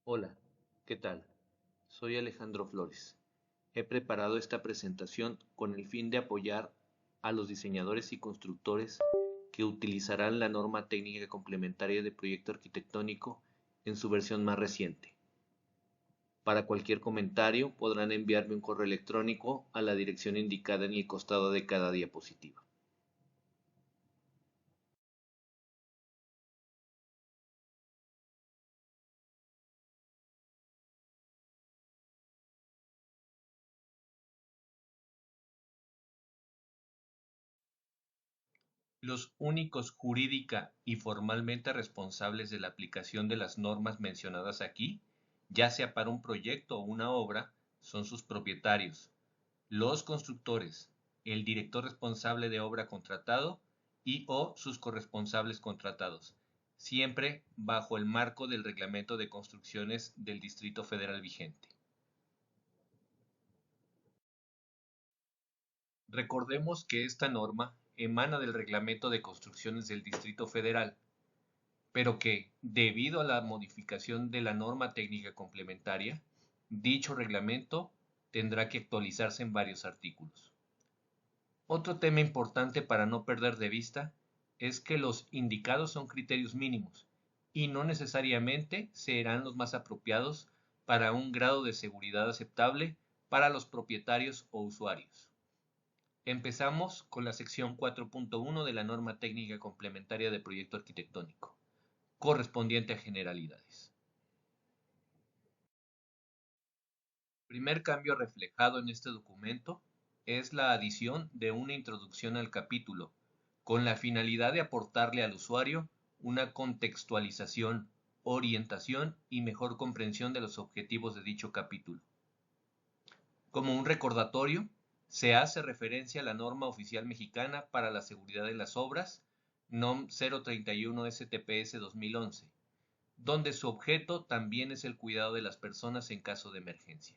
Hola, ¿qué tal? Soy Alejandro Flores. He preparado esta presentación con el fin de apoyar a los diseñadores y constructores que utilizarán la norma técnica complementaria de proyecto arquitectónico en su versión más reciente. Para cualquier comentario podrán enviarme un correo electrónico a la dirección indicada en el costado de cada diapositiva. Los únicos jurídica y formalmente responsables de la aplicación de las normas mencionadas aquí, ya sea para un proyecto o una obra, son sus propietarios, los constructores, el director responsable de obra contratado y o sus corresponsables contratados, siempre bajo el marco del Reglamento de Construcciones del Distrito Federal vigente. Recordemos que esta norma emana del Reglamento de Construcciones del Distrito Federal, pero que, debido a la modificación de la norma técnica complementaria, dicho reglamento tendrá que actualizarse en varios artículos. Otro tema importante para no perder de vista es que los indicados son criterios mínimos y no necesariamente serán los más apropiados para un grado de seguridad aceptable para los propietarios o usuarios. Empezamos con la sección 4.1 de la norma técnica complementaria de proyecto arquitectónico, correspondiente a generalidades. El primer cambio reflejado en este documento es la adición de una introducción al capítulo, con la finalidad de aportarle al usuario una contextualización, orientación y mejor comprensión de los objetivos de dicho capítulo. Como un recordatorio, se hace referencia a la norma oficial mexicana para la seguridad de las obras, NOM 031 STPS 2011, donde su objeto también es el cuidado de las personas en caso de emergencia.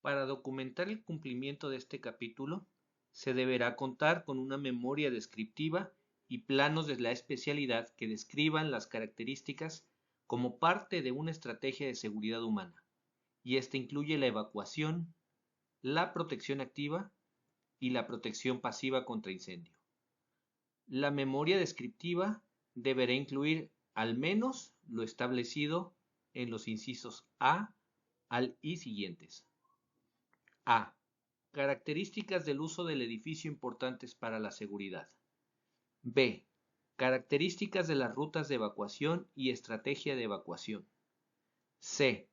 Para documentar el cumplimiento de este capítulo, se deberá contar con una memoria descriptiva y planos de la especialidad que describan las características como parte de una estrategia de seguridad humana, y esta incluye la evacuación, la protección activa y la protección pasiva contra incendio. La memoria descriptiva deberá incluir al menos lo establecido en los incisos A al I siguientes. A. Características del uso del edificio importantes para la seguridad. B. Características de las rutas de evacuación y estrategia de evacuación. C.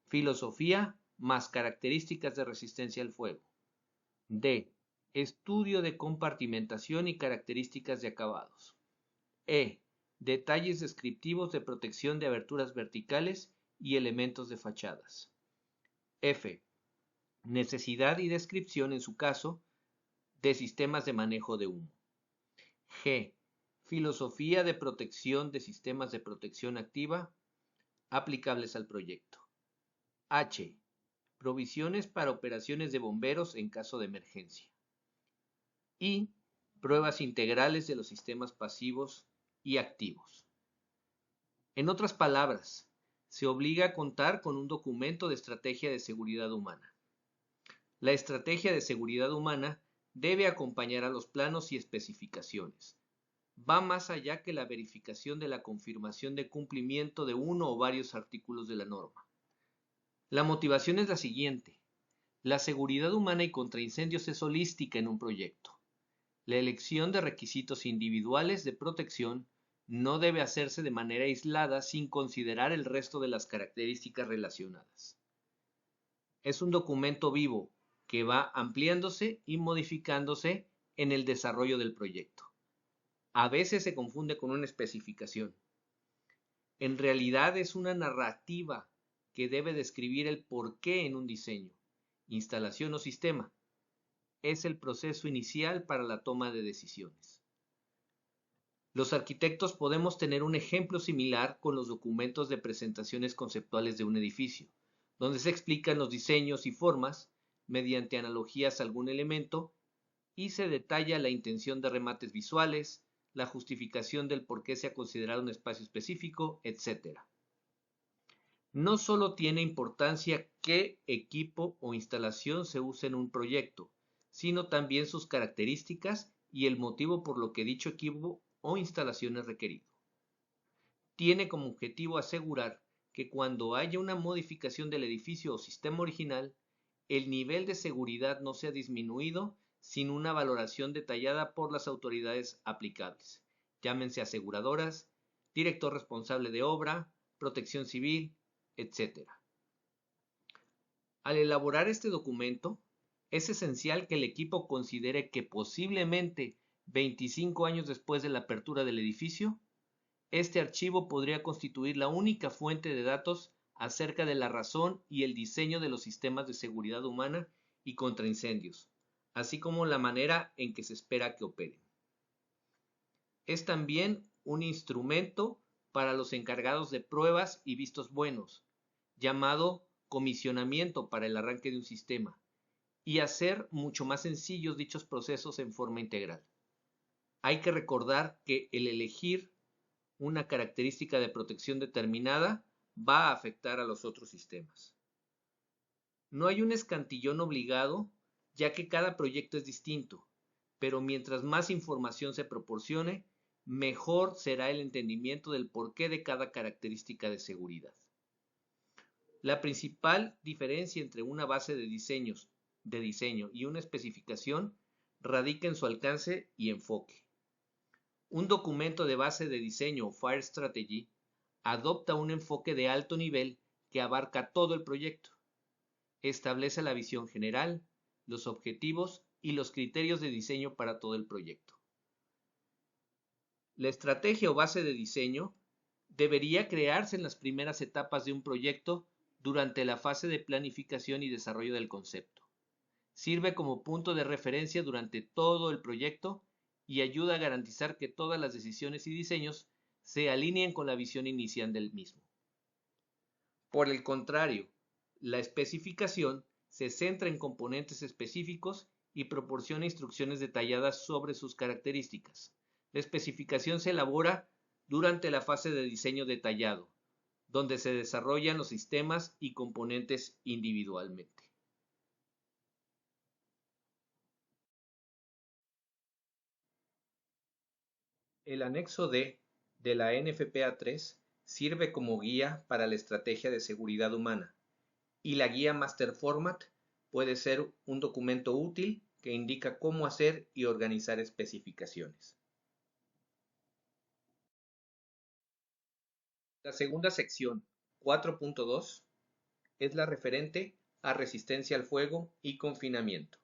Filosofía más características de resistencia al fuego. D. Estudio de compartimentación y características de acabados. E. Detalles descriptivos de protección de aberturas verticales y elementos de fachadas. F. Necesidad y descripción, en su caso, de sistemas de manejo de humo. G. Filosofía de protección de sistemas de protección activa aplicables al proyecto. H. Provisiones para operaciones de bomberos en caso de emergencia. Y pruebas integrales de los sistemas pasivos y activos. En otras palabras, se obliga a contar con un documento de estrategia de seguridad humana. La estrategia de seguridad humana debe acompañar a los planos y especificaciones. Va más allá que la verificación de la confirmación de cumplimiento de uno o varios artículos de la norma. La motivación es la siguiente. La seguridad humana y contra incendios es holística en un proyecto. La elección de requisitos individuales de protección no debe hacerse de manera aislada sin considerar el resto de las características relacionadas. Es un documento vivo que va ampliándose y modificándose en el desarrollo del proyecto. A veces se confunde con una especificación. En realidad es una narrativa que debe describir el porqué en un diseño, instalación o sistema. Es el proceso inicial para la toma de decisiones. Los arquitectos podemos tener un ejemplo similar con los documentos de presentaciones conceptuales de un edificio, donde se explican los diseños y formas mediante analogías a algún elemento y se detalla la intención de remates visuales, la justificación del por qué se ha considerado un espacio específico, etc. No solo tiene importancia qué equipo o instalación se usa en un proyecto, sino también sus características y el motivo por lo que dicho equipo o instalación es requerido. Tiene como objetivo asegurar que cuando haya una modificación del edificio o sistema original, el nivel de seguridad no sea disminuido sin una valoración detallada por las autoridades aplicables, llámense aseguradoras, director responsable de obra, protección civil, etc. Al elaborar este documento, es esencial que el equipo considere que posiblemente 25 años después de la apertura del edificio, este archivo podría constituir la única fuente de datos acerca de la razón y el diseño de los sistemas de seguridad humana y contra incendios, así como la manera en que se espera que operen. Es también un instrumento para los encargados de pruebas y vistos buenos, llamado comisionamiento para el arranque de un sistema, y hacer mucho más sencillos dichos procesos en forma integral. Hay que recordar que el elegir una característica de protección determinada va a afectar a los otros sistemas. No hay un escantillón obligado, ya que cada proyecto es distinto, pero mientras más información se proporcione, mejor será el entendimiento del porqué de cada característica de seguridad. La principal diferencia entre una base de diseño y una especificación radica en su alcance y enfoque. Un documento de base de diseño o Fire Strategy adopta un enfoque de alto nivel que abarca todo el proyecto. Establece la visión general, los objetivos y los criterios de diseño para todo el proyecto. La estrategia o base de diseño debería crearse en las primeras etapas de un proyecto durante la fase de planificación y desarrollo del concepto. Sirve como punto de referencia durante todo el proyecto y ayuda a garantizar que todas las decisiones y diseños se alineen con la visión inicial del mismo. Por el contrario, la especificación se centra en componentes específicos y proporciona instrucciones detalladas sobre sus características. La especificación se elabora durante la fase de diseño detallado, donde se desarrollan los sistemas y componentes individualmente. El anexo D de la NFPA 3 sirve como guía para la estrategia de seguridad humana, y la guía Master Format puede ser un documento útil que indica cómo hacer y organizar especificaciones. La segunda sección, 4.2, es la referente a resistencia al fuego y confinamiento.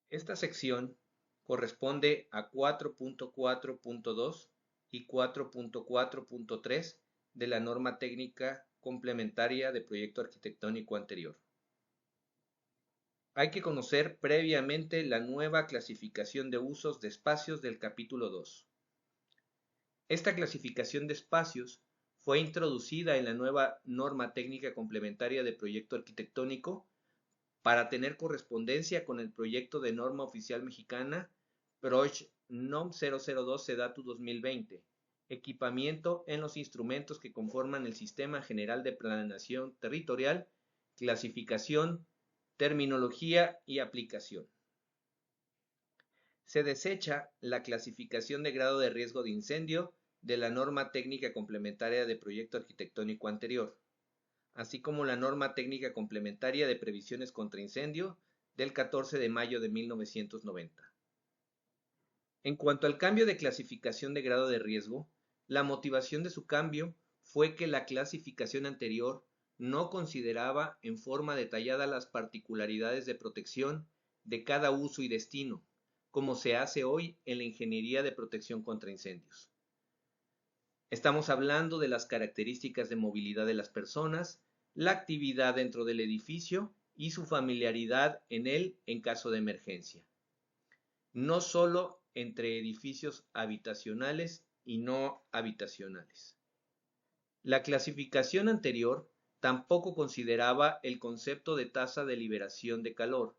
Esta sección corresponde a 4.4.2 y 4.4.3 de la norma técnica complementaria de proyecto arquitectónico anterior. Hay que conocer previamente la nueva clasificación de usos de espacios del capítulo 2. Esta clasificación de espacios fue introducida en la nueva norma técnica complementaria de proyecto arquitectónico para tener correspondencia con el proyecto de norma oficial mexicana PROCH NOM 002 SEDATU 2020, equipamiento en los instrumentos que conforman el Sistema General de Planeación Territorial, clasificación, terminología y aplicación. Se desecha la clasificación de grado de riesgo de incendio de la norma técnica complementaria de proyecto arquitectónico anterior, así como la norma técnica complementaria de previsiones contra incendio del 14 de mayo de 1990. En cuanto al cambio de clasificación de grado de riesgo, la motivación de su cambio fue que la clasificación anterior no consideraba en forma detallada las particularidades de protección de cada uso y destino, como se hace hoy en la ingeniería de protección contra incendios. Estamos hablando de las características de movilidad de las personas, la actividad dentro del edificio y su familiaridad en él en caso de emergencia. No solo entre edificios habitacionales y no habitacionales. La clasificación anterior tampoco consideraba el concepto de tasa de liberación de calor,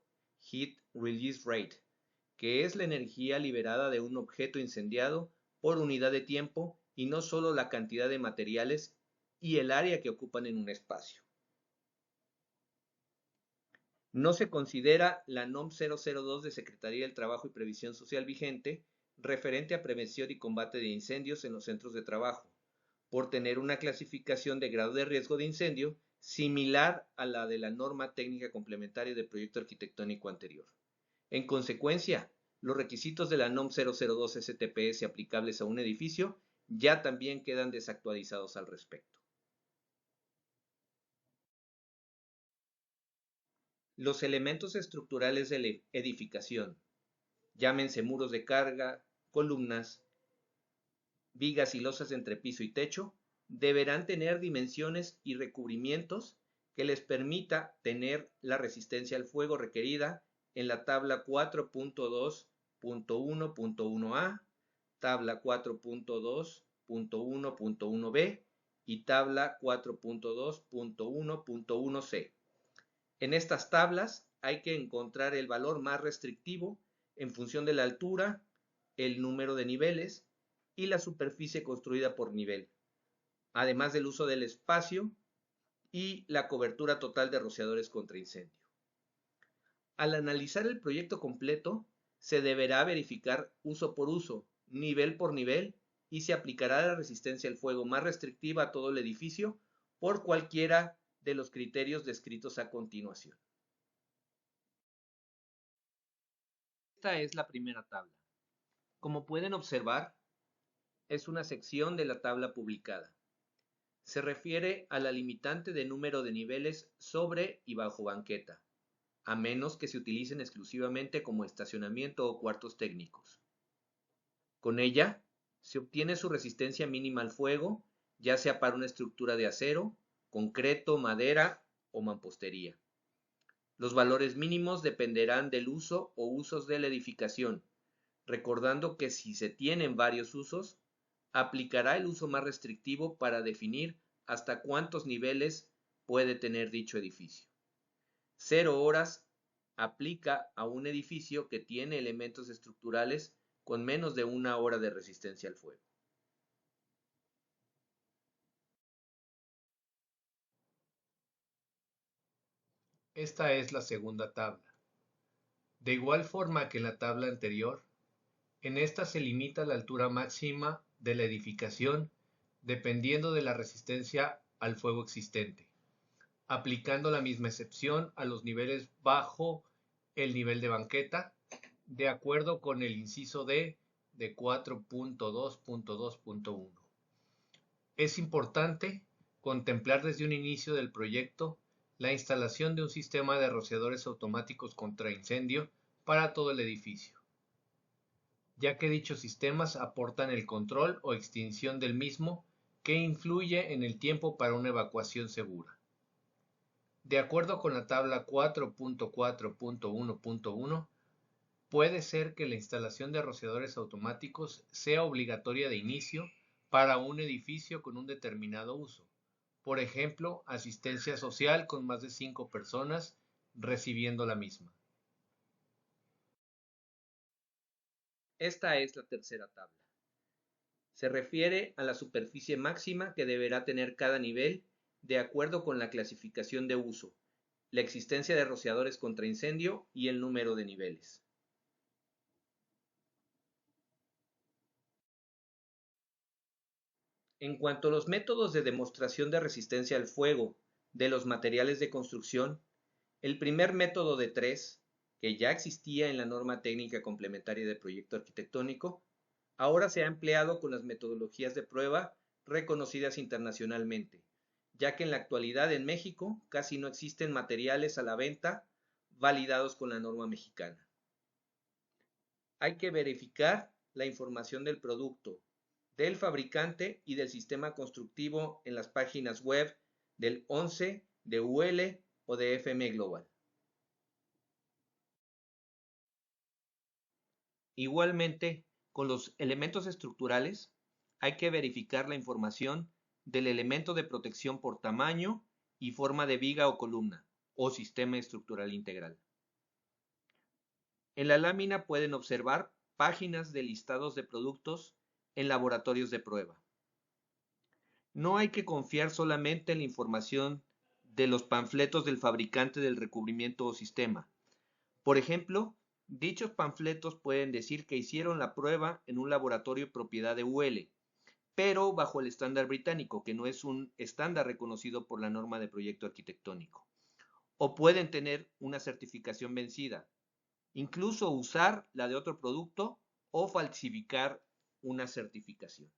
Heat Release Rate, que es la energía liberada de un objeto incendiado por unidad de tiempo y no solo la cantidad de materiales y el área que ocupan en un espacio. No se considera la NOM 002 de Secretaría del Trabajo y Previsión Social vigente referente a prevención y combate de incendios en los centros de trabajo, por tener una clasificación de grado de riesgo de incendio similar a la de la norma técnica complementaria del proyecto arquitectónico anterior. En consecuencia, los requisitos de la NOM 002 STPS aplicables a un edificio ya también quedan desactualizados al respecto. Los elementos estructurales de la edificación, llámense muros de carga, columnas, vigas y losas entre piso y techo, deberán tener dimensiones y recubrimientos que les permita tener la resistencia al fuego requerida en la tabla 4.2.1.1a, tabla 4.2.1.1b y tabla 4.2.1.1c. En estas tablas hay que encontrar el valor más restrictivo en función de la altura, el número de niveles y la superficie construida por nivel, además del uso del espacio y la cobertura total de rociadores contra incendio. Al analizar el proyecto completo, se deberá verificar uso por uso, nivel por nivel, y se aplicará la resistencia al fuego más restrictiva a todo el edificio por cualquiera de los criterios descritos a continuación. Esta es la primera tabla. Como pueden observar, es una sección de la tabla publicada. Se refiere a la limitante de número de niveles sobre y bajo banqueta, a menos que se utilicen exclusivamente como estacionamiento o cuartos técnicos. Con ella, se obtiene su resistencia mínima al fuego, ya sea para una estructura de acero, concreto, madera o mampostería. Los valores mínimos dependerán del uso o usos de la edificación, recordando que si se tienen varios usos, aplicará el uso más restrictivo para definir hasta cuántos niveles puede tener dicho edificio. 0 horas aplica a un edificio que tiene elementos estructurales con menos de 1 hora de resistencia al fuego. Esta es la segunda tabla. De igual forma que en la tabla anterior, en esta se limita la altura máxima de la edificación dependiendo de la resistencia al fuego existente, aplicando la misma excepción a los niveles bajo el nivel de banqueta, de acuerdo con el inciso D de 4.2.2.1. Es importante contemplar desde un inicio del proyecto la instalación de un sistema de rociadores automáticos contra incendio para todo el edificio, ya que dichos sistemas aportan el control o extinción del mismo que influye en el tiempo para una evacuación segura. De acuerdo con la tabla 4.4.1.1, puede ser que la instalación de rociadores automáticos sea obligatoria de inicio para un edificio con un determinado uso. Por ejemplo, asistencia social con más de 5 personas recibiendo la misma. Esta es la tercera tabla. Se refiere a la superficie máxima que deberá tener cada nivel de acuerdo con la clasificación de uso, la existencia de rociadores contra incendio y el número de niveles. En cuanto a los métodos de demostración de resistencia al fuego de los materiales de construcción, el primer método de 3, que ya existía en la norma técnica complementaria de proyecto arquitectónico, ahora se ha empleado con las metodologías de prueba reconocidas internacionalmente, ya que en la actualidad en México casi no existen materiales a la venta validados con la norma mexicana. Hay que verificar la información del producto, del fabricante y del sistema constructivo en las páginas web del ONCE, de UL o de FM Global. Igualmente, con los elementos estructurales, hay que verificar la información del elemento de protección por tamaño y forma de viga o columna, o sistema estructural integral. En la lámina pueden observar páginas de listados de productos en laboratorios de prueba. No hay que confiar solamente en la información de los panfletos del fabricante del recubrimiento o sistema. Por ejemplo, dichos panfletos pueden decir que hicieron la prueba en un laboratorio propiedad de UL, pero bajo el estándar británico, que no es un estándar reconocido por la norma de proyecto arquitectónico. O pueden tener una certificación vencida, incluso usar la de otro producto o falsificar una certificación.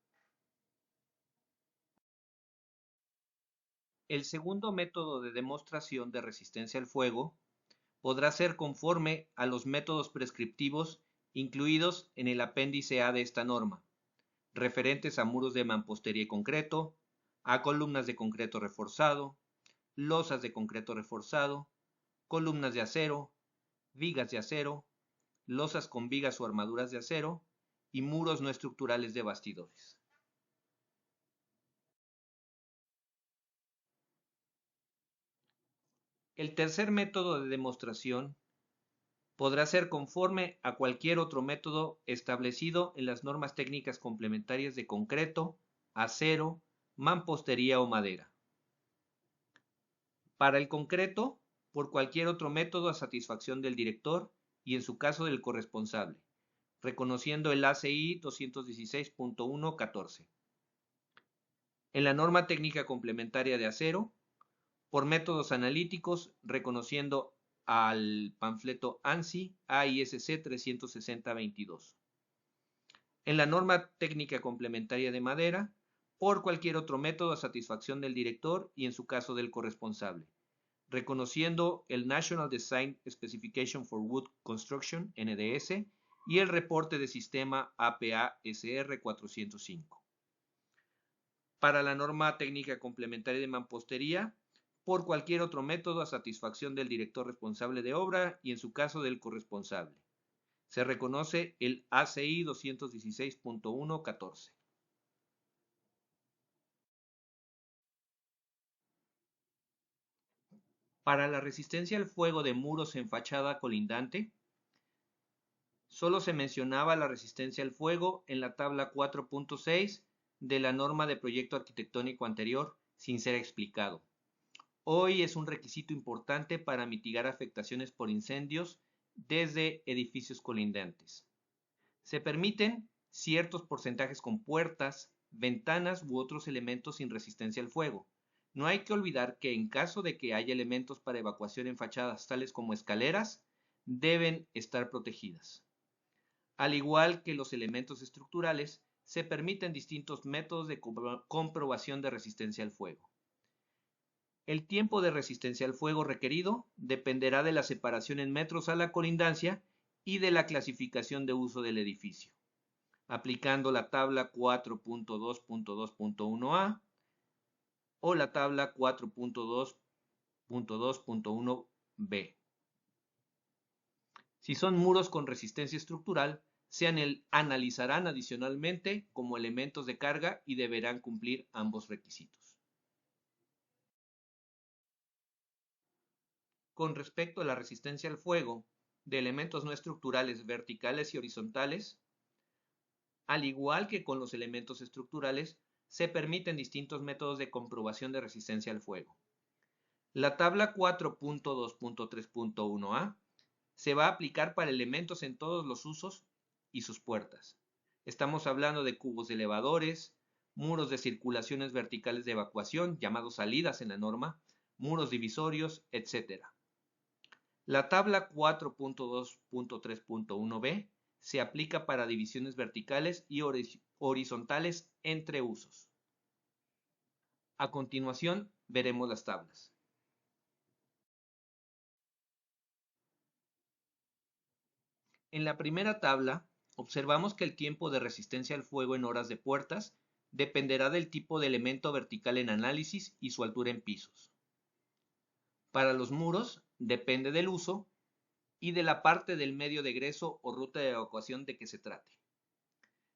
El segundo método de demostración de resistencia al fuego podrá ser conforme a los métodos prescriptivos incluidos en el apéndice A de esta norma, referentes a muros de mampostería y concreto, a columnas de concreto reforzado, losas de concreto reforzado, columnas de acero, vigas de acero, losas con vigas o armaduras de acero y muros no estructurales de bastidores. El tercer método de demostración podrá ser conforme a cualquier otro método establecido en las normas técnicas complementarias de concreto, acero, mampostería o madera. Para el concreto, por cualquier otro método a satisfacción del director y en su caso del corresponsable, reconociendo el ACI 216.1.14. En la norma técnica complementaria de acero, por métodos analíticos, reconociendo al panfleto ANSI AISC 360-22. En la norma técnica complementaria de madera, por cualquier otro método a satisfacción del director y en su caso del corresponsable, reconociendo el National Design Specification for Wood Construction, NDS, y el reporte de sistema APA-SR 405. Para la norma técnica complementaria de mampostería, por cualquier otro método a satisfacción del director responsable de obra y en su caso del corresponsable. Se reconoce el ACI 216.1.14. Para la resistencia al fuego de muros en fachada colindante, solo se mencionaba la resistencia al fuego en la tabla 4.6 de la norma de proyecto arquitectónico anterior, sin ser explicado. Hoy es un requisito importante para mitigar afectaciones por incendios desde edificios colindantes. Se permiten ciertos porcentajes con puertas, ventanas u otros elementos sin resistencia al fuego. No hay que olvidar que en caso de que haya elementos para evacuación en fachadas tales como escaleras, deben estar protegidas. Al igual que los elementos estructurales, se permiten distintos métodos de comprobación de resistencia al fuego. El tiempo de resistencia al fuego requerido dependerá de la separación en metros a la colindancia y de la clasificación de uso del edificio, aplicando la tabla 4.2.2.1a o la tabla 4.2.2.1b. Si son muros con resistencia estructural, se analizarán adicionalmente como elementos de carga y deberán cumplir ambos requisitos. Con respecto a la resistencia al fuego de elementos no estructurales verticales y horizontales, al igual que con los elementos estructurales, se permiten distintos métodos de comprobación de resistencia al fuego. La tabla 4.2.3.1a se va a aplicar para elementos en todos los usos y sus puertas. Estamos hablando de cubos de elevadores, muros de circulaciones verticales de evacuación, llamados salidas en la norma, muros divisorios, etc. La tabla 4.2.3.1b se aplica para divisiones verticales y horizontales entre usos. A continuación, veremos las tablas. En la primera tabla, observamos que el tiempo de resistencia al fuego en horas de puertas dependerá del tipo de elemento vertical en análisis y su altura en pisos. Para los muros, depende del uso y de la parte del medio de egreso o ruta de evacuación de que se trate.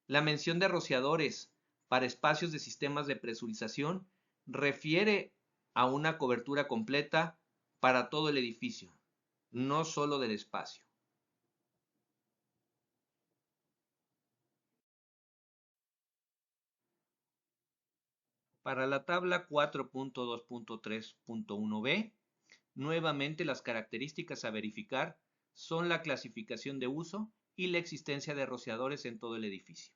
La mención de rociadores para espacios de sistemas de presurización refiere a una cobertura completa para todo el edificio, no solo del espacio. Para la tabla 4.2.3.1b, nuevamente las características a verificar son la clasificación de uso y la existencia de rociadores en todo el edificio.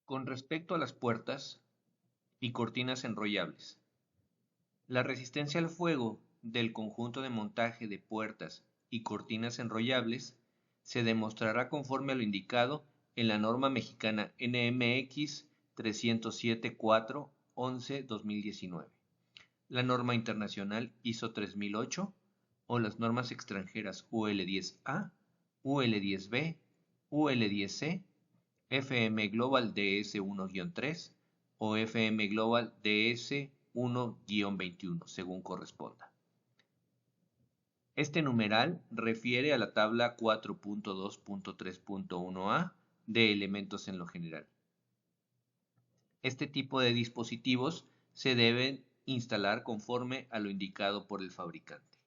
Con respecto a las puertas y cortinas enrollables, la resistencia al fuego del conjunto de montaje de puertas y cortinas enrollables se demostrará conforme a lo indicado en la norma mexicana NMX 307-4-11-2019, la norma internacional ISO 3008 o las normas extranjeras UL10A, UL10B, UL10C, FM Global DS1-3 o FM Global DS1-21, según corresponda. Este numeral refiere a la tabla 4.2.3.1a de elementos en lo general. Este tipo de dispositivos se deben instalar conforme a lo indicado por el fabricante.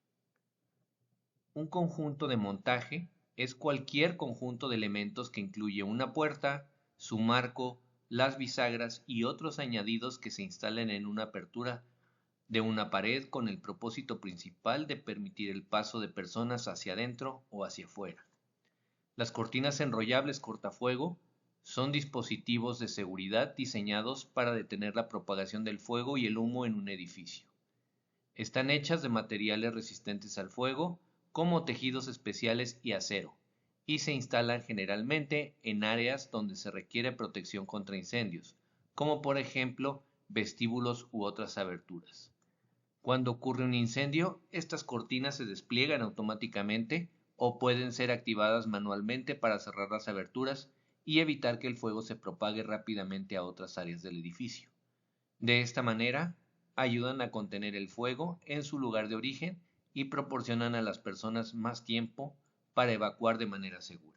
Un conjunto de montaje es cualquier conjunto de elementos que incluye una puerta, su marco, las bisagras y otros añadidos que se instalen en una apertura de una pared con el propósito principal de permitir el paso de personas hacia adentro o hacia afuera. Las cortinas enrollables cortafuego son dispositivos de seguridad diseñados para detener la propagación del fuego y el humo en un edificio. Están hechas de materiales resistentes al fuego, como tejidos especiales y acero, y se instalan generalmente en áreas donde se requiere protección contra incendios, como por ejemplo vestíbulos u otras aberturas. Cuando ocurre un incendio, estas cortinas se despliegan automáticamente o pueden ser activadas manualmente para cerrar las aberturas y evitar que el fuego se propague rápidamente a otras áreas del edificio. De esta manera, ayudan a contener el fuego en su lugar de origen y proporcionan a las personas más tiempo para evacuar de manera segura.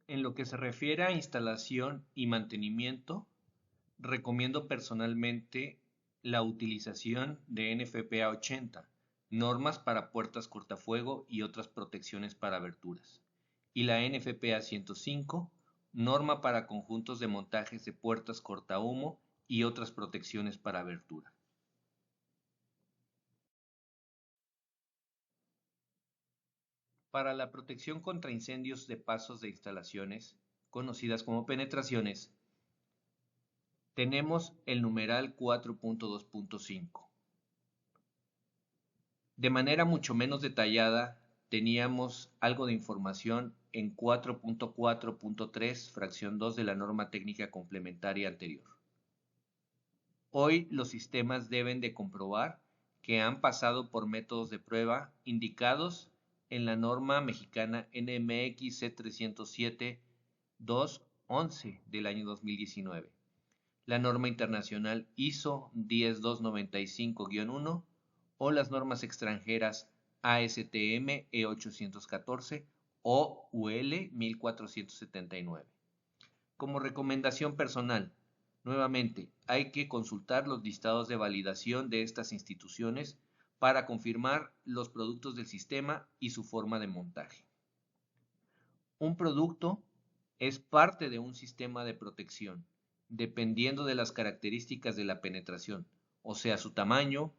En lo que se refiere a instalación y mantenimiento, recomiendo personalmente la utilización de NFPA 80, normas para puertas cortafuego y otras protecciones para aberturas, y la NFPA 105, norma para conjuntos de montajes de puertas cortahumo y otras protecciones para abertura. Para la protección contra incendios de pasos de instalaciones, conocidas como penetraciones, tenemos el numeral 4.2.5. De manera mucho menos detallada, teníamos algo de información en 4.4.3, fracción 2 de la norma técnica complementaria anterior. Hoy los sistemas deben de comprobar que han pasado por métodos de prueba indicados en la norma mexicana NMX C307-211 del año 2019, la norma internacional ISO 10295-1 o las normas extranjeras ASTM E814 o UL 1479. Como recomendación personal, nuevamente, hay que consultar los listados de validación de estas instituciones para confirmar los productos del sistema y su forma de montaje. Un producto es parte de un sistema de protección, dependiendo de las características de la penetración, o sea, su tamaño,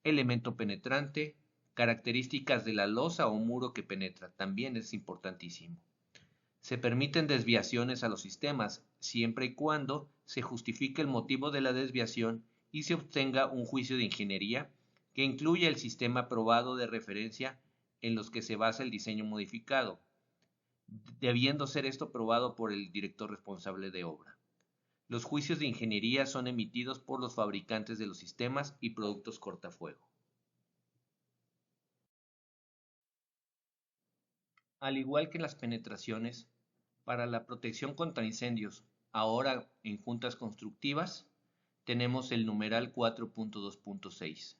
elemento penetrante, características de la losa o muro que penetra, también es importantísimo. Se permiten desviaciones a los sistemas, siempre y cuando se justifique el motivo de la desviación y se obtenga un juicio de ingeniería que incluya el sistema aprobado de referencia en los que se basa el diseño modificado, debiendo ser esto aprobado por el director responsable de obra. Los juicios de ingeniería son emitidos por los fabricantes de los sistemas y productos cortafuego. Al igual que en las penetraciones, para la protección contra incendios, ahora en juntas constructivas, tenemos el numeral 4.2.6.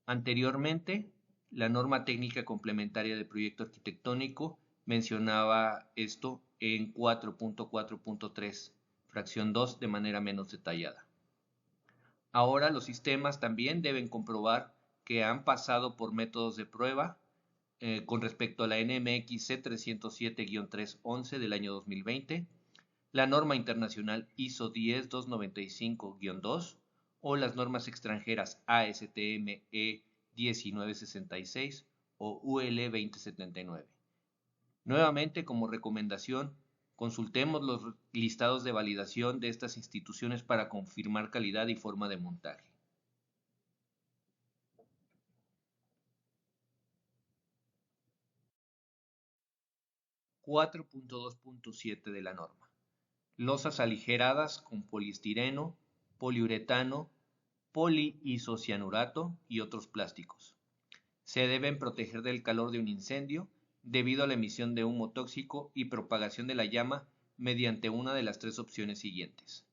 Anteriormente, la norma técnica complementaria de proyecto arquitectónico mencionaba esto en 4.4.3, fracción 2, de manera menos detallada. Ahora los sistemas también deben comprobar que han pasado por métodos de prueba con respecto a la NMX C307-311 del año 2020, la norma internacional ISO 10295-2 o las normas extranjeras ASTM E1966 o UL 2079. Nuevamente, como recomendación, consultemos los listados de validación de estas instituciones para confirmar calidad y forma de montaje. (4.2.7) de la norma. Losas aligeradas con poliestireno, poliuretano, poliisocianurato y otros plásticos. Se deben proteger del calor de un incendio debido a la emisión de humo tóxico y propagación de la llama mediante una de las tres opciones siguientes.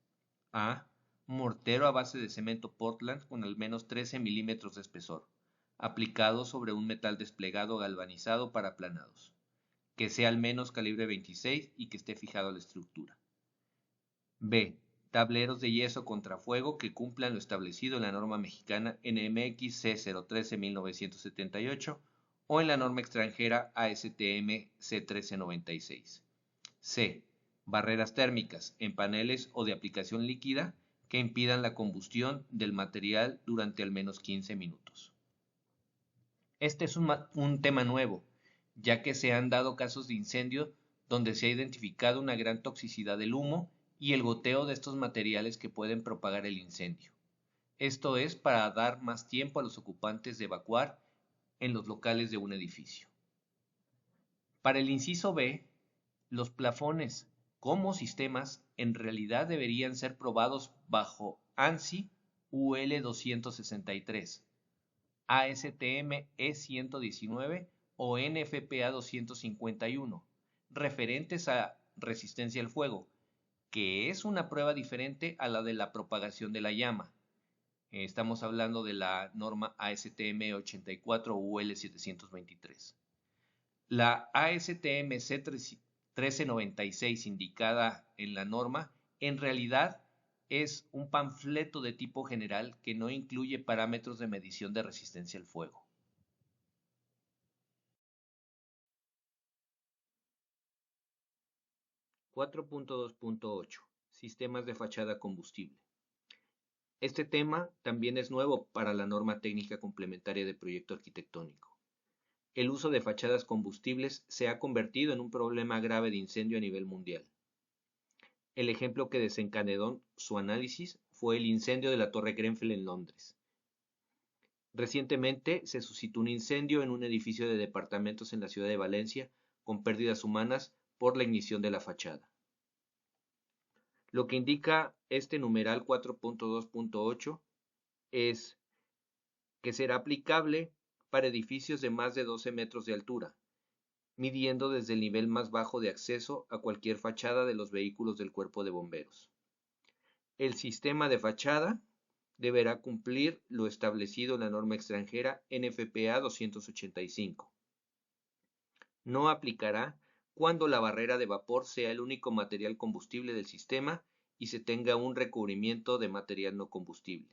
A. Mortero a base de cemento Portland con al menos 13 milímetros de espesor, aplicado sobre un metal desplegado galvanizado para aplanados, que sea al menos calibre 26 y que esté fijado a la estructura. B. Tableros de yeso contrafuego que cumplan lo establecido en la norma mexicana NMX C013-1978 o en la norma extranjera ASTM C1396. C. Barreras térmicas en paneles o de aplicación líquida que impidan la combustión del material durante al menos 15 minutos. Este es un tema nuevo, ya que se han dado casos de incendio donde se ha identificado una gran toxicidad del humo y el goteo de estos materiales que pueden propagar el incendio. Esto es para dar más tiempo a los ocupantes de evacuar en los locales de un edificio. Para el inciso B, los plafones como sistemas en realidad deberían ser probados bajo ANSI UL 263, ASTM E119 o NFPA 251, referentes a resistencia al fuego, que es una prueba diferente a la de la propagación de la llama. Estamos hablando de la norma ASTM 84 UL 723. La ASTM C1396 indicada en la norma en realidad es un panfleto de tipo general que no incluye parámetros de medición de resistencia al fuego. (4.2.8) Sistemas de fachada combustible. Este tema también es nuevo para la norma técnica complementaria de proyecto arquitectónico. El uso de fachadas combustibles se ha convertido en un problema grave de incendio a nivel mundial. El ejemplo que desencadenó su análisis fue el incendio de la Torre Grenfell en Londres. Recientemente se suscitó un incendio en un edificio de departamentos en la ciudad de Valencia con pérdidas humanas por la ignición de la fachada. Lo que indica este numeral 4.2.8 es que será aplicable para edificios de más de 12 metros de altura, midiendo desde el nivel más bajo de acceso a cualquier fachada de los vehículos del Cuerpo de Bomberos. El sistema de fachada deberá cumplir lo establecido en la norma extranjera NFPA 285. No aplicará cuando la barrera de vapor sea el único material combustible del sistema y se tenga un recubrimiento de material no combustible.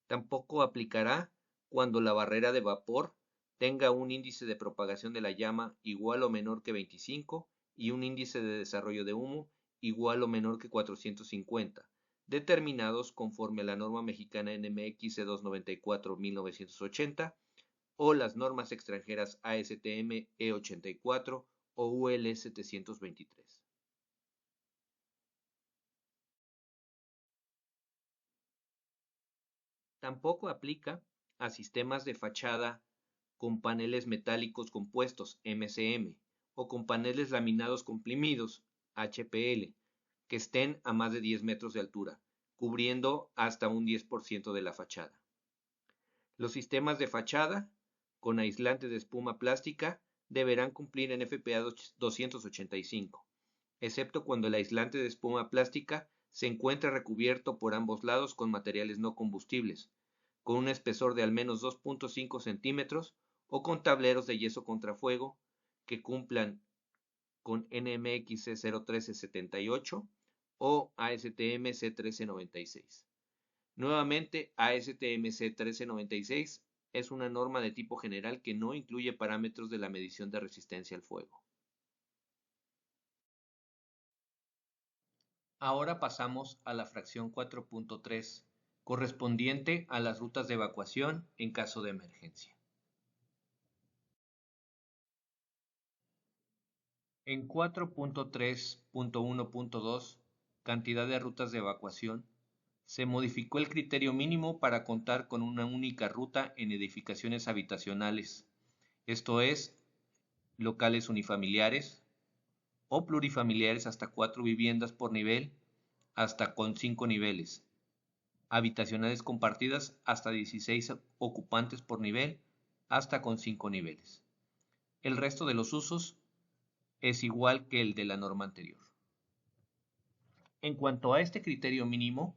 Tampoco aplicará cuando la barrera de vapor tenga un índice de propagación de la llama igual o menor que 25 y un índice de desarrollo de humo igual o menor que 450, determinados conforme a la norma mexicana NMX C294-1980 o las normas extranjeras ASTM E84 o UL 723. Tampoco aplica a sistemas de fachada con paneles metálicos compuestos MCM o con paneles laminados comprimidos HPL que estén a más de 10 metros de altura, cubriendo hasta un 10% de la fachada. Los sistemas de fachada con aislante de espuma plástica deberán cumplir NFPA 285, excepto cuando el aislante de espuma plástica se encuentra recubierto por ambos lados con materiales no combustibles, con un espesor de al menos 2.5 centímetros o con tableros de yeso contrafuego que cumplan con NMX C01378 o ASTM C1396. Nuevamente, ASTM C1396 es una norma de tipo general que no incluye parámetros de la medición de resistencia al fuego. Ahora pasamos a la fracción 4.3, correspondiente a las rutas de evacuación en caso de emergencia. En 4.3.1.2, cantidad de rutas de evacuación, se modificó el criterio mínimo para contar con una única ruta en edificaciones habitacionales, esto es, locales unifamiliares o plurifamiliares hasta 4 viviendas por nivel, hasta con 5 niveles, habitacionales compartidas hasta 16 ocupantes por nivel, hasta con 5 niveles. El resto de los usos es igual que el de la norma anterior. En cuanto a este criterio mínimo,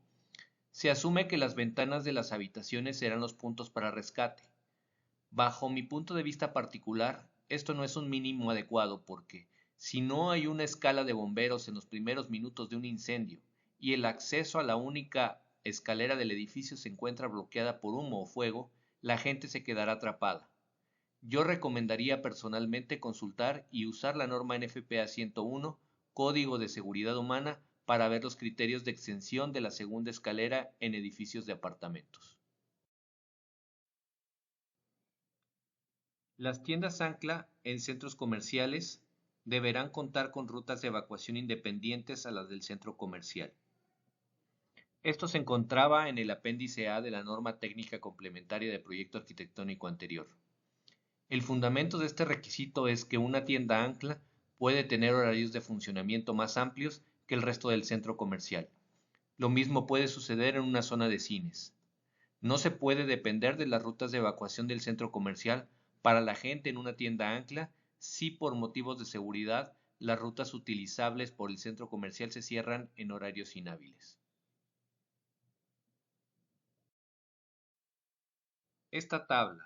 se asume que las ventanas de las habitaciones serán los puntos para rescate. Bajo mi punto de vista particular, esto no es un mínimo adecuado porque, si no hay una escala de bomberos en los primeros minutos de un incendio y el acceso a la única escalera del edificio se encuentra bloqueada por humo o fuego, la gente se quedará atrapada. Yo recomendaría personalmente consultar y usar la norma NFPA 101, Código de Seguridad Humana, para ver los criterios de extensión de la segunda escalera en edificios de apartamentos. Las tiendas ancla en centros comerciales deberán contar con rutas de evacuación independientes a las del centro comercial. Esto se encontraba en el apéndice A de la norma técnica complementaria de proyecto arquitectónico anterior. El fundamento de este requisito es que una tienda ancla puede tener horarios de funcionamiento más amplios que el resto del centro comercial. Lo mismo puede suceder en una zona de cines. No se puede depender de las rutas de evacuación del centro comercial para la gente en una tienda ancla si por motivos de seguridad las rutas utilizables por el centro comercial se cierran en horarios inhábiles. Esta tabla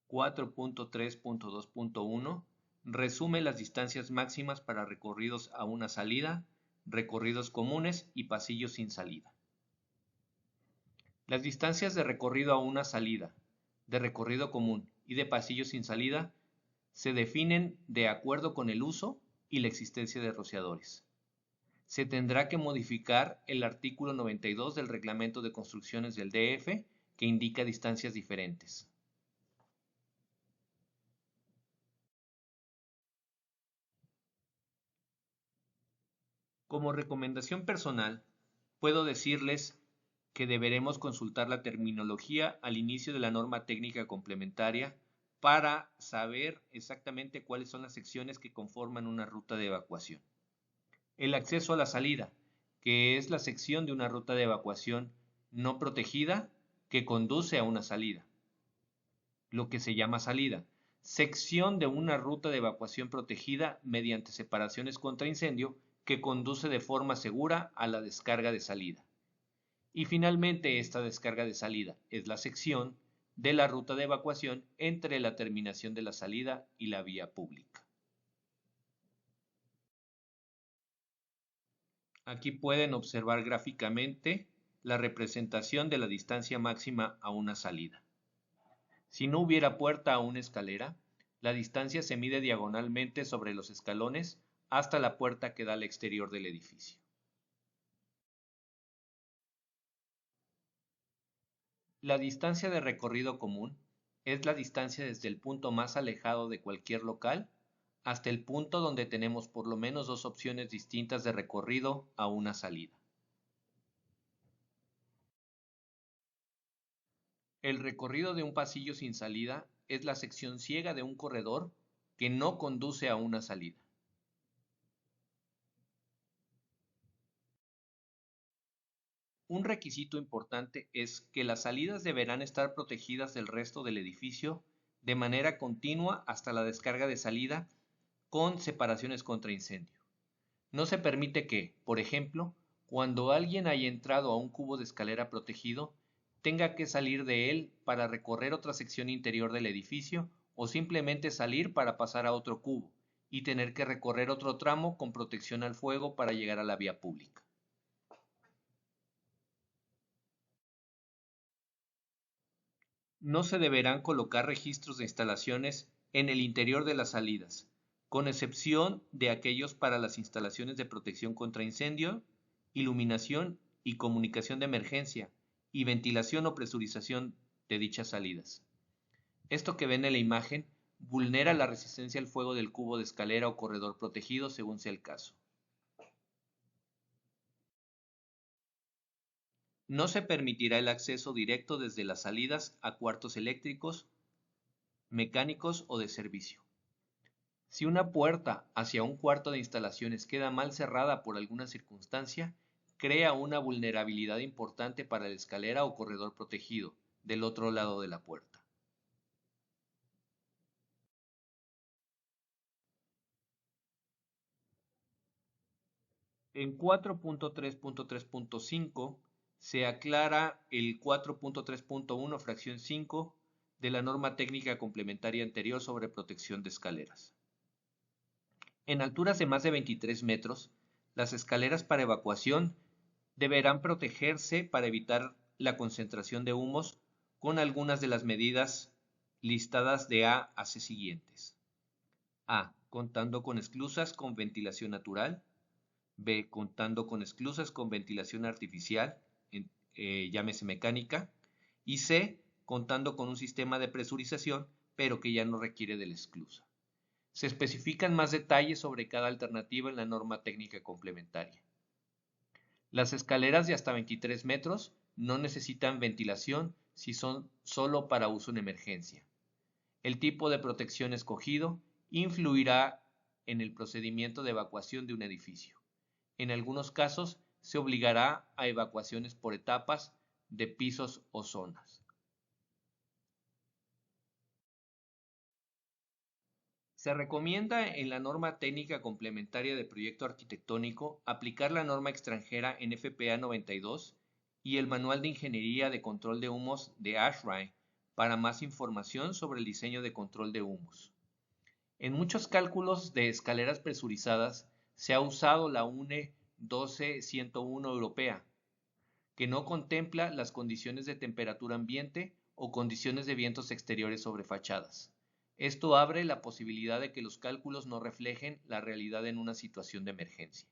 4.3.2.1 resume las distancias máximas para recorridos a una salida, recorridos comunes y pasillos sin salida. Las distancias de recorrido a una salida, de recorrido común y de pasillo sin salida se definen de acuerdo con el uso y la existencia de rociadores. Se tendrá que modificar el artículo 92 del Reglamento de Construcciones del DF que indica distancias diferentes. Como recomendación personal, puedo decirles que deberemos consultar la terminología al inicio de la norma técnica complementaria para saber exactamente cuáles son las secciones que conforman una ruta de evacuación. El acceso a la salida, que es la sección de una ruta de evacuación no protegida que conduce a una salida. Lo que se llama salida. Sección de una ruta de evacuación protegida mediante separaciones contra incendio que conduce de forma segura a la descarga de salida. Y finalmente esta descarga de salida es la sección de la ruta de evacuación entre la terminación de la salida y la vía pública. Aquí pueden observar gráficamente la representación de la distancia máxima a una salida. Si no hubiera puerta a una escalera, la distancia se mide diagonalmente sobre los escalones hasta la puerta que da al exterior del edificio. La distancia de recorrido común es la distancia desde el punto más alejado de cualquier local hasta el punto donde tenemos por lo menos dos opciones distintas de recorrido a una salida. El recorrido de un pasillo sin salida es la sección ciega de un corredor que no conduce a una salida. Un requisito importante es que las salidas deberán estar protegidas del resto del edificio de manera continua hasta la descarga de salida con separaciones contra incendio. No se permite que, por ejemplo, cuando alguien haya entrado a un cubo de escalera protegido, tenga que salir de él para recorrer otra sección interior del edificio o simplemente salir para pasar a otro cubo y tener que recorrer otro tramo con protección al fuego para llegar a la vía pública. No se deberán colocar registros de instalaciones en el interior de las salidas, con excepción de aquellos para las instalaciones de protección contra incendio, iluminación y comunicación de emergencia, y ventilación o presurización de dichas salidas. Esto que ven en la imagen vulnera la resistencia al fuego del cubo de escalera o corredor protegido según sea el caso. No se permitirá el acceso directo desde las salidas a cuartos eléctricos, mecánicos o de servicio. Si una puerta hacia un cuarto de instalaciones queda mal cerrada por alguna circunstancia, crea una vulnerabilidad importante para la escalera o corredor protegido del otro lado de la puerta. En 4.3.3.5 se aclara el 4.3.1 fracción 5 de la norma técnica complementaria anterior sobre protección de escaleras. En alturas de más de 23 metros, las escaleras para evacuación deberán protegerse para evitar la concentración de humos con algunas de las medidas listadas de A a C siguientes. A. Contando con esclusas con ventilación natural. B. Contando con esclusas con ventilación artificial, llámese mecánica. Y C. Contando con un sistema de presurización, pero que ya no requiere de la esclusa. Se especifican más detalles sobre cada alternativa en la norma técnica complementaria. Las escaleras de hasta 23 metros no necesitan ventilación si son solo para uso en emergencia. El tipo de protección escogido influirá en el procedimiento de evacuación de un edificio. En algunos casos se obligará a evacuaciones por etapas de pisos o zonas. Se recomienda en la norma técnica complementaria de proyecto arquitectónico aplicar la norma extranjera NFPA 92 y el Manual de Ingeniería de Control de Humos de ASHRAE para más información sobre el diseño de control de humos. En muchos cálculos de escaleras presurizadas se ha usado la UNE 12101 europea, que no contempla las condiciones de temperatura ambiente o condiciones de vientos exteriores sobre fachadas. Esto abre la posibilidad de que los cálculos no reflejen la realidad en una situación de emergencia.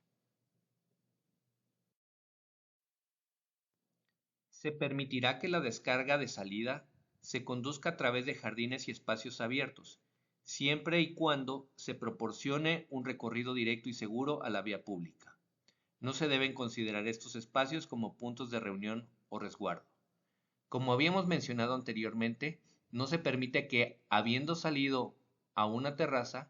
Se permitirá que la descarga de salida se conduzca a través de jardines y espacios abiertos, siempre y cuando se proporcione un recorrido directo y seguro a la vía pública. No se deben considerar estos espacios como puntos de reunión o resguardo. Como habíamos mencionado anteriormente, no se permite que, habiendo salido a una terraza,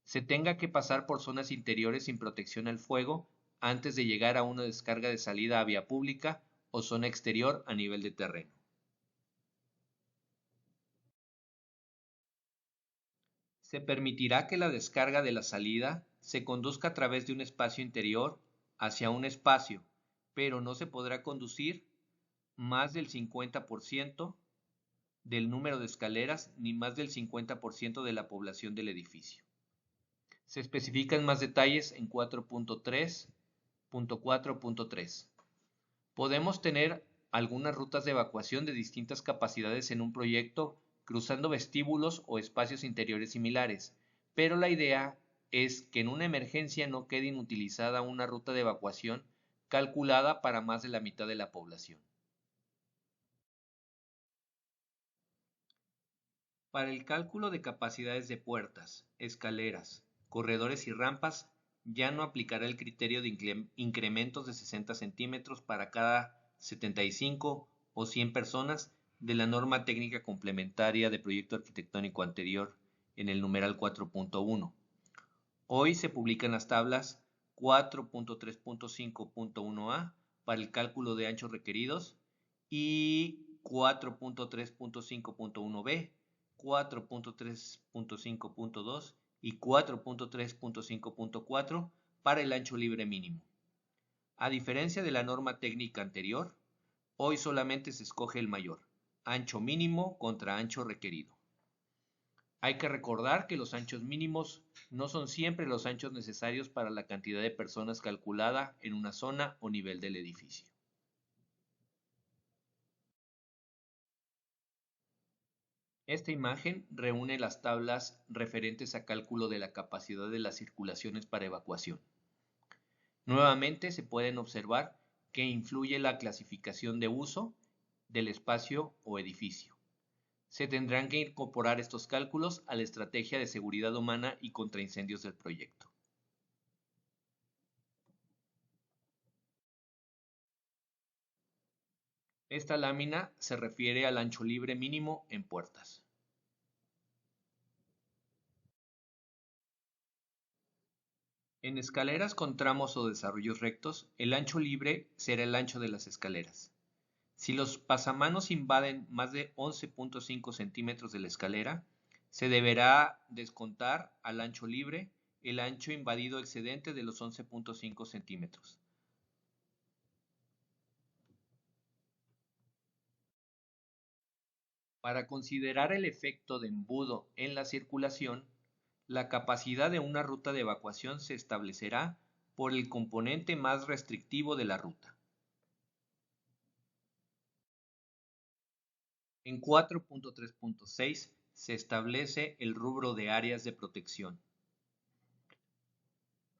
se tenga que pasar por zonas interiores sin protección al fuego antes de llegar a una descarga de salida a vía pública o zona exterior a nivel de terreno. Se permitirá que la descarga de la salida se conduzca a través de un espacio interior hacia un espacio, pero no se podrá conducir más del 50% del número de escaleras ni más del 50% de la población del edificio. Se especifican más detalles en 4.3.4.3. Podemos tener algunas rutas de evacuación de distintas capacidades en un proyecto cruzando vestíbulos o espacios interiores similares, pero la idea es que en una emergencia no quede inutilizada una ruta de evacuación calculada para más de la mitad de la población. Para el cálculo de capacidades de puertas, escaleras, corredores y rampas, ya no aplicará el criterio de incrementos de 60 centímetros para cada 75 o 100 personas de la norma técnica complementaria de proyecto arquitectónico anterior en el numeral 4.1. Hoy se publican las tablas 4.3.5.1a para el cálculo de anchos requeridos y 4.3.5.1b, 4.3.5.2 y 4.3.5.4 para el ancho libre mínimo. A diferencia de la norma técnica anterior, hoy solamente se escoge el mayor, ancho mínimo contra ancho requerido. Hay que recordar que los anchos mínimos no son siempre los anchos necesarios para la cantidad de personas calculada en una zona o nivel del edificio. Esta imagen reúne las tablas referentes a cálculo de la capacidad de las circulaciones para evacuación. Nuevamente se pueden observar que influye la clasificación de uso del espacio o edificio. Se tendrán que incorporar estos cálculos a la estrategia de seguridad humana y contra incendios del proyecto. Esta lámina se refiere al ancho libre mínimo en puertas. En escaleras con tramos o desarrollos rectos, el ancho libre será el ancho de las escaleras. Si los pasamanos invaden más de 11.5 centímetros de la escalera, se deberá descontar al ancho libre el ancho invadido excedente de los 11.5 centímetros. Para considerar el efecto de embudo en la circulación, la capacidad de una ruta de evacuación se establecerá por el componente más restrictivo de la ruta. En 4.3.6 se establece el rubro de áreas de protección.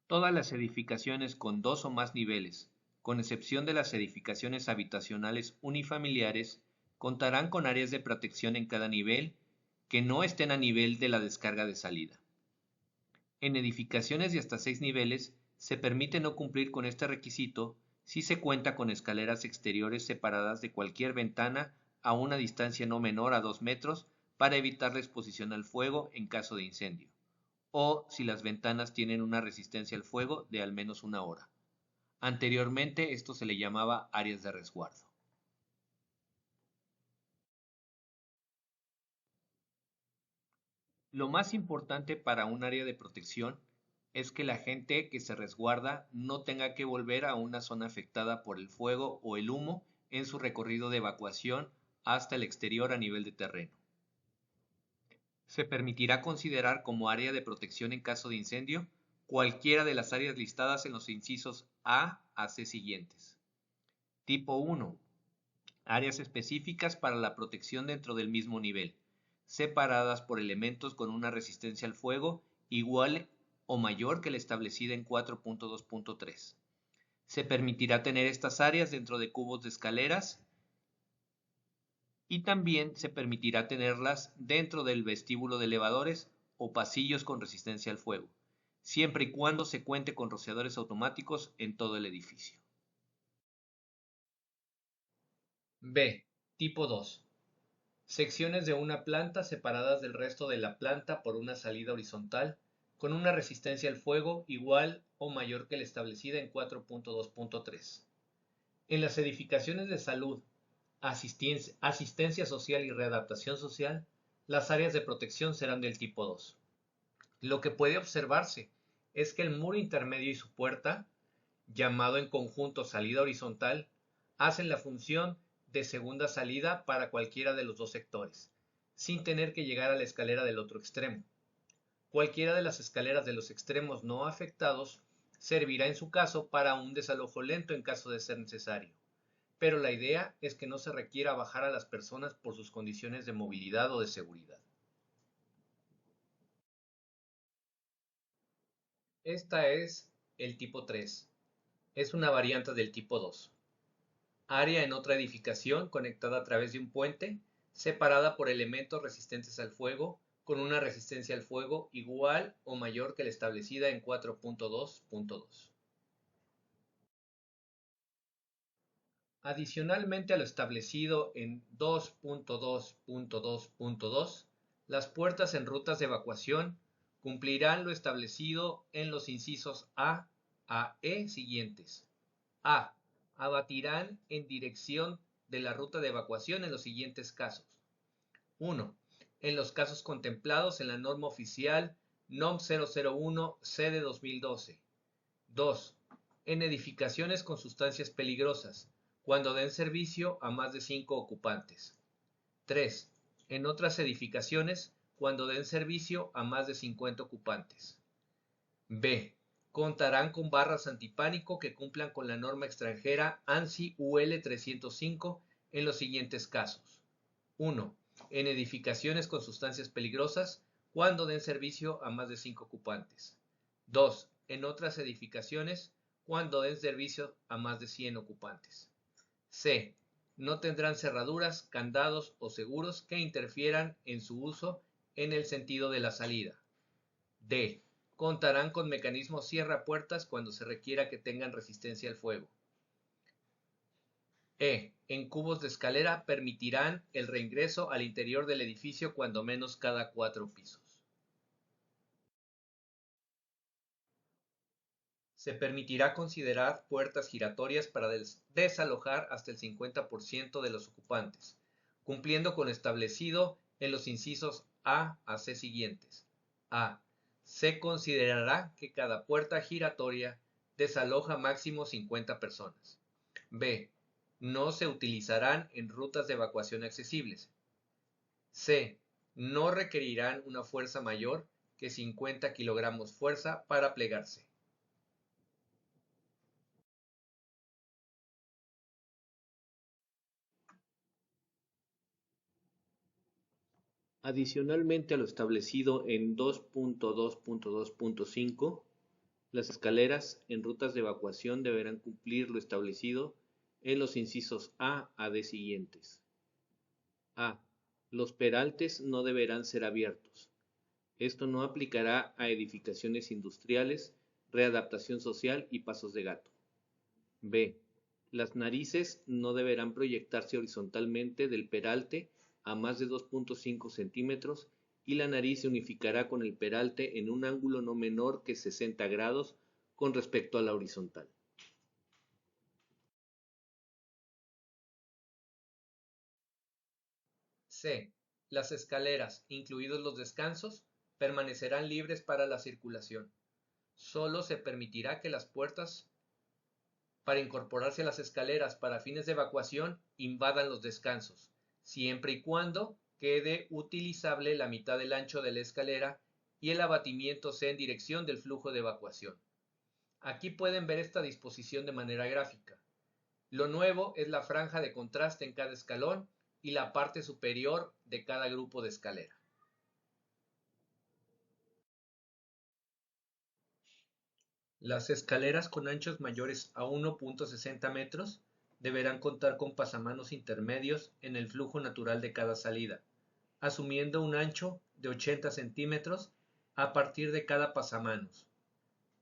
Todas las edificaciones con dos o más niveles, con excepción de las edificaciones habitacionales unifamiliares, contarán con áreas de protección en cada nivel que no estén a nivel de la descarga de salida. En edificaciones de hasta 6 niveles se permite no cumplir con este requisito si se cuenta con escaleras exteriores separadas de cualquier ventana a una distancia no menor a 2 metros para evitar la exposición al fuego en caso de incendio, o si las ventanas tienen una resistencia al fuego de al menos 1 hora. Anteriormente esto se le llamaba áreas de resguardo. Lo más importante para un área de protección es que la gente que se resguarda no tenga que volver a una zona afectada por el fuego o el humo en su recorrido de evacuación hasta el exterior a nivel de terreno. Se permitirá considerar como área de protección en caso de incendio cualquiera de las áreas listadas en los incisos A a C siguientes. Tipo 1. Áreas específicas para la protección dentro del mismo nivel, separadas por elementos con una resistencia al fuego igual o mayor que la establecida en 4.2.3. Se permitirá tener estas áreas dentro de cubos de escaleras y también se permitirá tenerlas dentro del vestíbulo de elevadores o pasillos con resistencia al fuego, siempre y cuando se cuente con rociadores automáticos en todo el edificio. B. Tipo 2. Secciones de una planta separadas del resto de la planta por una salida horizontal con una resistencia al fuego igual o mayor que la establecida en 4.2.3. En las edificaciones de salud, asistencia social y readaptación social, las áreas de protección serán del tipo 2. Lo que puede observarse es que el muro intermedio y su puerta, llamado en conjunto salida horizontal, hacen la función de segunda salida para cualquiera de los dos sectores, sin tener que llegar a la escalera del otro extremo. Cualquiera de las escaleras de los extremos no afectados servirá en su caso para un desalojo lento en caso de ser necesario, pero la idea es que no se requiera bajar a las personas por sus condiciones de movilidad o de seguridad. Esta es el tipo 3. Es una variante del tipo 2. Área en otra edificación conectada a través de un puente, separada por elementos resistentes al fuego, con una resistencia al fuego igual o mayor que la establecida en 4.2.2. Adicionalmente a lo establecido en 2.2.2.2, las puertas en rutas de evacuación cumplirán lo establecido en los incisos A a E siguientes. A. Abatirán en dirección de la ruta de evacuación en los siguientes casos. 1. En los casos contemplados en la norma oficial NOM 001 C de 2012. 2. En edificaciones con sustancias peligrosas, cuando den servicio a más de 5 ocupantes. 3. En otras edificaciones, cuando den servicio a más de 50 ocupantes. B. Contarán con barras antipánico que cumplan con la norma extranjera ANSI UL 305 en los siguientes casos. 1. En edificaciones con sustancias peligrosas, cuando den servicio a más de 5 ocupantes. 2. En otras edificaciones, cuando den servicio a más de 100 ocupantes. C. No tendrán cerraduras, candados o seguros que interfieran en su uso en el sentido de la salida. D. Contarán con mecanismos cierra-puertas cuando se requiera que tengan resistencia al fuego. E. En cubos de escalera permitirán el reingreso al interior del edificio cuando menos cada 4 pisos. Se permitirá considerar puertas giratorias para desalojar hasta el 50% de los ocupantes, cumpliendo con lo establecido en los incisos A a C siguientes. A. Se considerará que cada puerta giratoria desaloja máximo 50 personas. B. No se utilizarán en rutas de evacuación accesibles. C. No requerirán una fuerza mayor que 50 kilogramos fuerza para plegarse. Adicionalmente a lo establecido en 2.2.2.5, las escaleras en rutas de evacuación deberán cumplir lo establecido en los incisos A a D siguientes. A. Los peraltes no deberán ser abiertos. Esto no aplicará a edificaciones industriales, readaptación social y pasos de gato. B. Las narices no deberán proyectarse horizontalmente del peralte a más de 2.5 centímetros y la nariz se unificará con el peralte en un ángulo no menor que 60 grados con respecto a la horizontal. C. Las escaleras, incluidos los descansos, permanecerán libres para la circulación. Solo se permitirá que las puertas para incorporarse a las escaleras para fines de evacuación invadan los descansos, siempre y cuando quede utilizable la mitad del ancho de la escalera y el abatimiento sea en dirección del flujo de evacuación. Aquí pueden ver esta disposición de manera gráfica. Lo nuevo es la franja de contraste en cada escalón y la parte superior de cada grupo de escalera. Las escaleras con anchos mayores a 1.60 metros deberán contar con pasamanos intermedios en el flujo natural de cada salida, asumiendo un ancho de 80 centímetros a partir de cada pasamanos.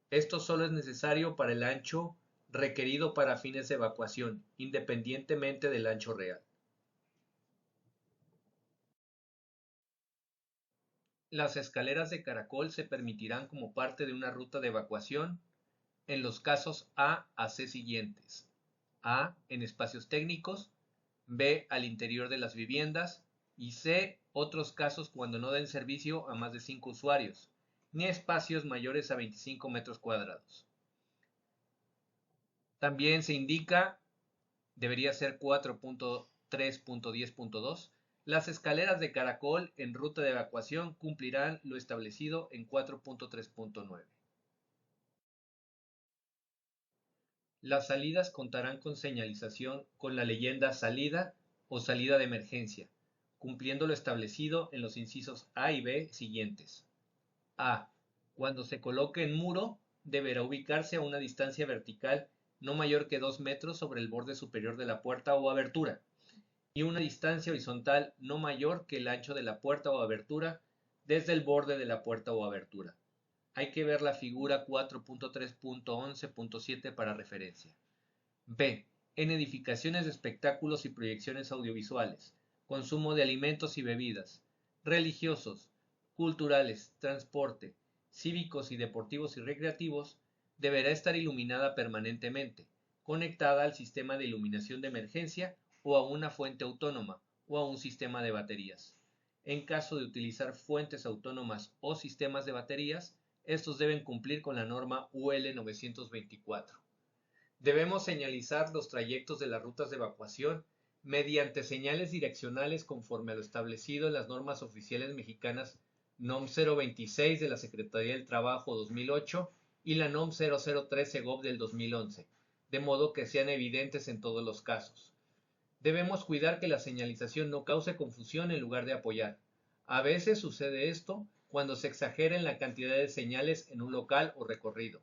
Esto solo es necesario para el ancho requerido para fines de evacuación, independientemente del ancho real. Las escaleras de caracol se permitirán como parte de una ruta de evacuación en los casos A a C siguientes. A. En espacios técnicos. B. Al interior de las viviendas. Y C. Otros casos cuando no den servicio a más de 5 usuarios, ni espacios mayores a 25 metros cuadrados. También se indica, debería ser 4.3.10.2, las escaleras de caracol en ruta de evacuación cumplirán lo establecido en 4.3.9. Las salidas contarán con señalización con la leyenda "salida" o "salida de emergencia", cumpliendo lo establecido en los incisos A y B siguientes. A. Cuando se coloque en muro, deberá ubicarse a una distancia vertical no mayor que 2 metros sobre el borde superior de la puerta o abertura, y una distancia horizontal no mayor que el ancho de la puerta o abertura desde el borde de la puerta o abertura. Hay que ver la figura 4.3.11.7 para referencia. B. En edificaciones de espectáculos y proyecciones audiovisuales, consumo de alimentos y bebidas, religiosos, culturales, transporte, cívicos y deportivos y recreativos, deberá estar iluminada permanentemente, conectada al sistema de iluminación de emergencia o a una fuente autónoma o a un sistema de baterías. En caso de utilizar fuentes autónomas o sistemas de baterías, estos deben cumplir con la norma UL 924. Debemos señalizar los trayectos de las rutas de evacuación mediante señales direccionales conforme a lo establecido en las normas oficiales mexicanas NOM 026 de la Secretaría del Trabajo 2008 y la NOM 0013 GOV del 2011, de modo que sean evidentes en todos los casos. Debemos cuidar que la señalización no cause confusión en lugar de apoyar. A veces sucede esto cuando se exagera en la cantidad de señales en un local o recorrido.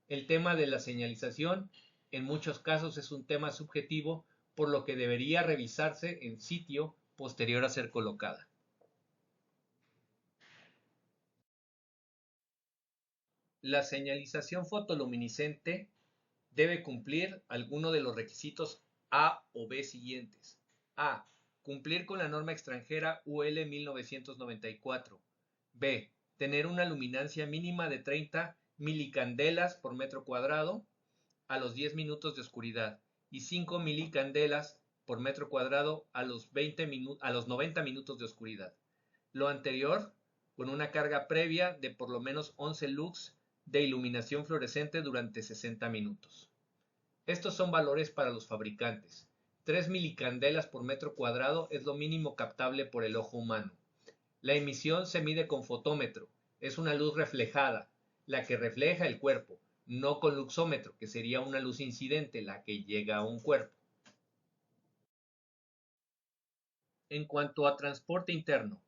El tema de la señalización en muchos casos es un tema subjetivo, por lo que debería revisarse en sitio posterior a ser colocada. La señalización fotoluminiscente debe cumplir alguno de los requisitos A o B siguientes. A. Cumplir con la norma extranjera UL 1994. B. Tener una luminancia mínima de 30 milicandelas por metro cuadrado a los 10 minutos de oscuridad y 5 milicandelas por metro cuadrado a los 90 minutos de oscuridad. Lo anterior con una carga previa de por lo menos 11 lux de iluminación fluorescente durante 60 minutos. Estos son valores para los fabricantes. 3 milicandelas por metro cuadrado es lo mínimo captable por el ojo humano. La emisión se mide con fotómetro. Es una luz reflejada, la que refleja el cuerpo, no con luxómetro, que sería una luz incidente, la que llega a un cuerpo. En cuanto a transporte interno,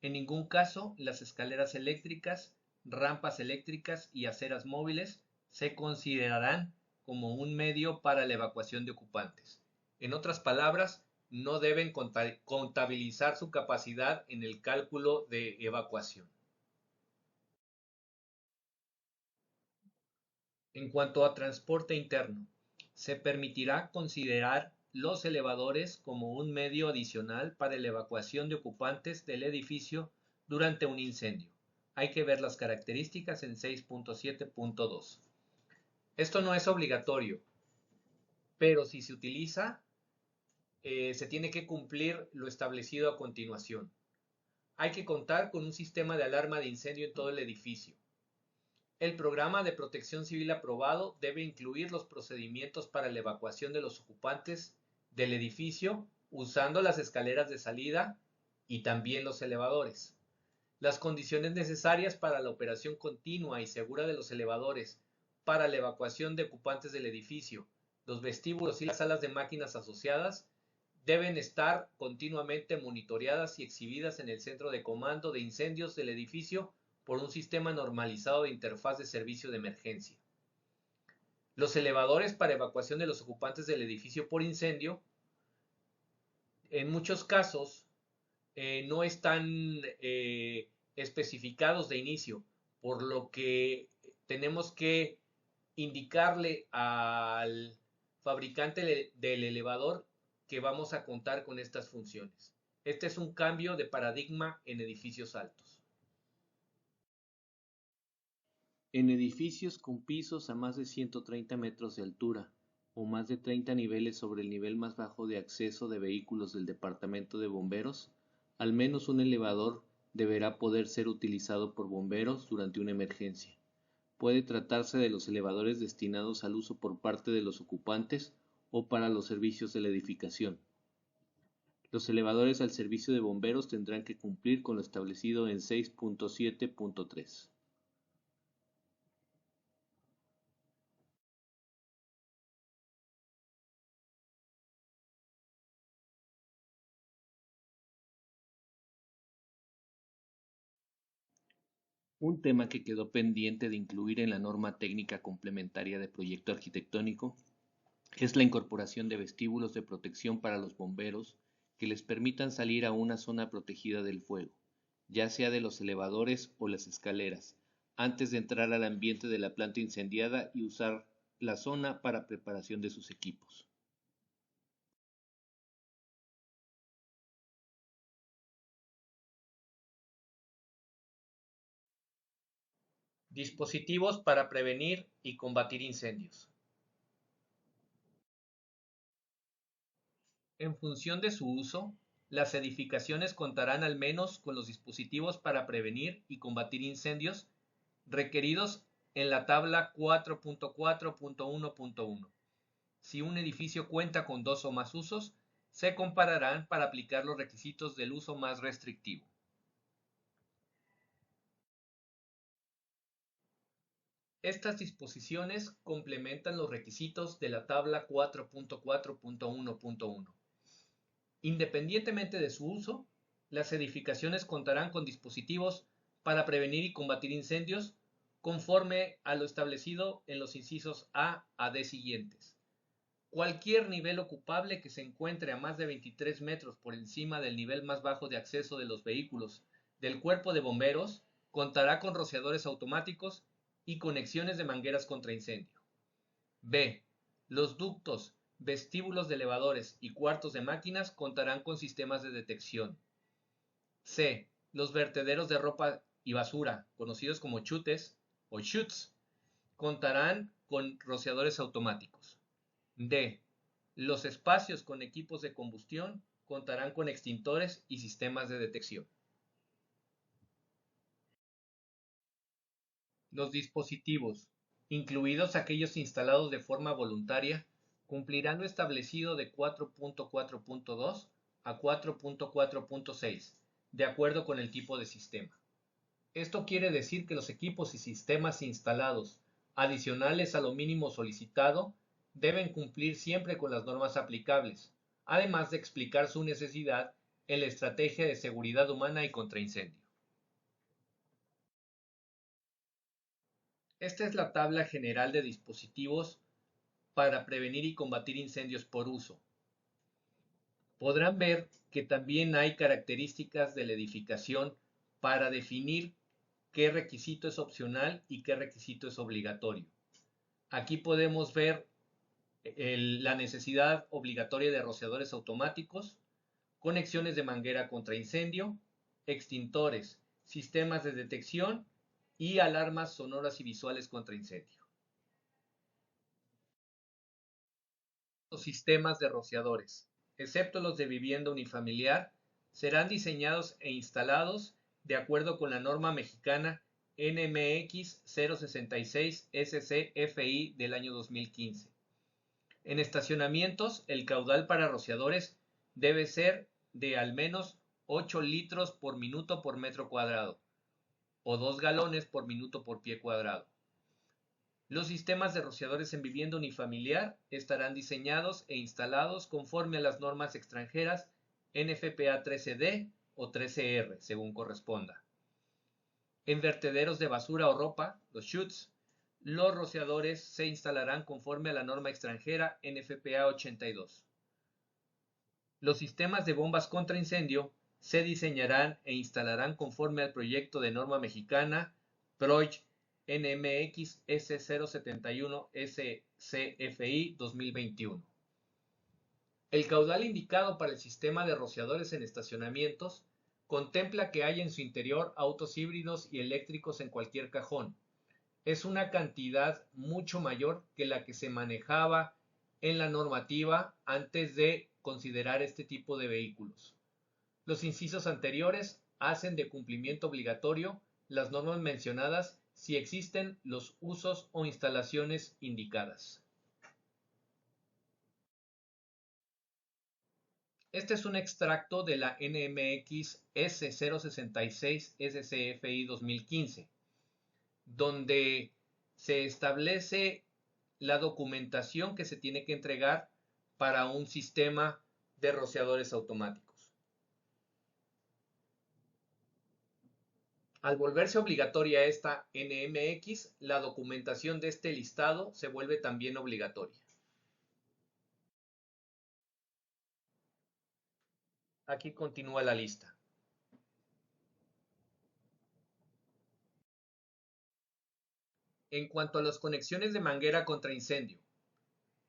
en ningún caso las escaleras eléctricas, rampas eléctricas y aceras móviles se considerarán como un medio para la evacuación de ocupantes. En otras palabras, no deben contabilizar su capacidad en el cálculo de evacuación. En cuanto a transporte interno, se permitirá considerar los elevadores como un medio adicional para la evacuación de ocupantes del edificio durante un incendio. Hay que ver las características en 6.7.2. Esto no es obligatorio, pero si se utiliza, se tiene que cumplir lo establecido a continuación. Hay que contar con un sistema de alarma de incendio en todo el edificio. El programa de protección civil aprobado debe incluir los procedimientos para la evacuación de los ocupantes del edificio usando las escaleras de salida y también los elevadores. Las condiciones necesarias para la operación continua y segura de los elevadores para la evacuación de ocupantes del edificio, los vestíbulos y las salas de máquinas asociadas deben estar continuamente monitoreadas y exhibidas en el centro de comando de incendios del edificio por un sistema normalizado de interfaz de servicio de emergencia. Los elevadores para evacuación de los ocupantes del edificio por incendio, en muchos casos, no están especificados de inicio, por lo que tenemos que indicarle al fabricante del elevador que vamos a contar con estas funciones. Este es un cambio de paradigma en edificios altos. En edificios con pisos a más de 130 metros de altura o más de 30 niveles sobre el nivel más bajo de acceso de vehículos del Departamento de Bomberos, al menos un elevador deberá poder ser utilizado por bomberos durante una emergencia. Puede tratarse de los elevadores destinados al uso por parte de los ocupantes o para los servicios de la edificación. Los elevadores al servicio de bomberos tendrán que cumplir con lo establecido en 6.7.3. Un tema que quedó pendiente de incluir en la norma técnica complementaria de proyecto arquitectónico es la incorporación de vestíbulos de protección para los bomberos que les permitan salir a una zona protegida del fuego, ya sea de los elevadores o las escaleras, antes de entrar al ambiente de la planta incendiada y usar la zona para preparación de sus equipos. Dispositivos para prevenir y combatir incendios. En función de su uso, las edificaciones contarán al menos con los dispositivos para prevenir y combatir incendios requeridos en la tabla 4.4.1.1. Si un edificio cuenta con dos o más usos, se compararán para aplicar los requisitos del uso más restrictivo. Estas disposiciones complementan los requisitos de la tabla 4.4.1.1. Independientemente de su uso, las edificaciones contarán con dispositivos para prevenir y combatir incendios conforme a lo establecido en los incisos A D siguientes. Cualquier nivel ocupable que se encuentre a más de 23 metros por encima del nivel más bajo de acceso de los vehículos del Cuerpo de Bomberos contará con rociadores automáticos y conexiones de mangueras contra incendio. B. Los ductos, vestíbulos de elevadores y cuartos de máquinas contarán con sistemas de detección. C. Los vertederos de ropa y basura, conocidos como chutes o chutes, contarán con rociadores automáticos. D. Los espacios con equipos de combustión contarán con extintores y sistemas de detección. Los dispositivos, incluidos aquellos instalados de forma voluntaria, cumplirán lo establecido de 4.4.2 a 4.4.6, de acuerdo con el tipo de sistema. Esto quiere decir que los equipos y sistemas instalados, adicionales a lo mínimo solicitado, deben cumplir siempre con las normas aplicables, además de explicar su necesidad en la estrategia de seguridad humana y contra incendio. Esta es la tabla general de dispositivos para prevenir y combatir incendios por uso. Podrán ver que también hay características de la edificación para definir qué requisito es opcional y qué requisito es obligatorio. Aquí podemos ver la necesidad obligatoria de rociadores automáticos, conexiones de manguera contra incendio, extintores, sistemas de detección y alarmas sonoras y visuales contra incendio. Los sistemas de rociadores, excepto los de vivienda unifamiliar, serán diseñados e instalados de acuerdo con la norma mexicana NMX 066 SCFI del año 2015. En estacionamientos, el caudal para rociadores debe ser de al menos 8 litros por minuto por metro cuadrado o 2 galones por minuto por pie cuadrado. Los sistemas de rociadores en vivienda unifamiliar estarán diseñados e instalados conforme a las normas extranjeras NFPA 13D o 13R, según corresponda. En vertederos de basura o ropa, los chutes, los rociadores se instalarán conforme a la norma extranjera NFPA 82. Los sistemas de bombas contra incendio se diseñarán e instalarán conforme al proyecto de norma mexicana PROIC NMX S071 SCFI 2021. El caudal indicado para el sistema de rociadores en estacionamientos contempla que haya en su interior autos híbridos y eléctricos en cualquier cajón. Es una cantidad mucho mayor que la que se manejaba en la normativa antes de considerar este tipo de vehículos. Los incisos anteriores hacen de cumplimiento obligatorio las normas mencionadas si existen los usos o instalaciones indicadas. Este es un extracto de la NMX S066 SCFI 2015, donde se establece la documentación que se tiene que entregar para un sistema de rociadores automáticos. Al volverse obligatoria esta NMX, la documentación de este listado se vuelve también obligatoria. Aquí continúa la lista. En cuanto a las conexiones de manguera contra incendio,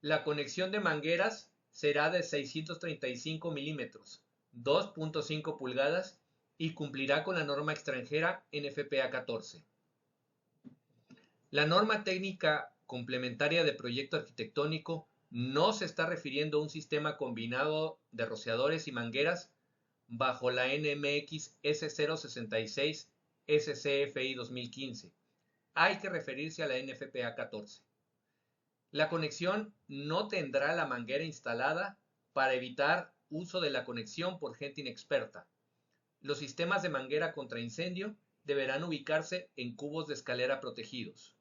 la conexión de mangueras será de 635 milímetros, 2.5 pulgadas y cumplirá con la norma extranjera NFPA 14. La norma técnica complementaria de proyecto arquitectónico no se está refiriendo a un sistema combinado de rociadores y mangueras bajo la NMX S066 SCFI 2015. Hay que referirse a la NFPA 14. La conexión no tendrá la manguera instalada para evitar uso de la conexión por gente inexperta. Los sistemas de manguera contra incendio deberán ubicarse en cubos de escalera protegidos.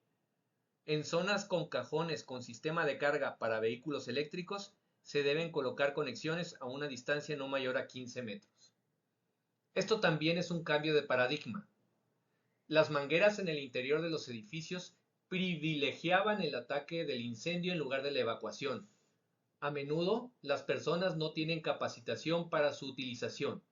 En zonas con cajones con sistema de carga para vehículos eléctricos se deben colocar conexiones a una distancia no mayor a 15 metros. Esto también es un cambio de paradigma. Las mangueras en el interior de los edificios privilegiaban el ataque del incendio en lugar de la evacuación. A menudo, las personas no tienen capacitación para su utilización.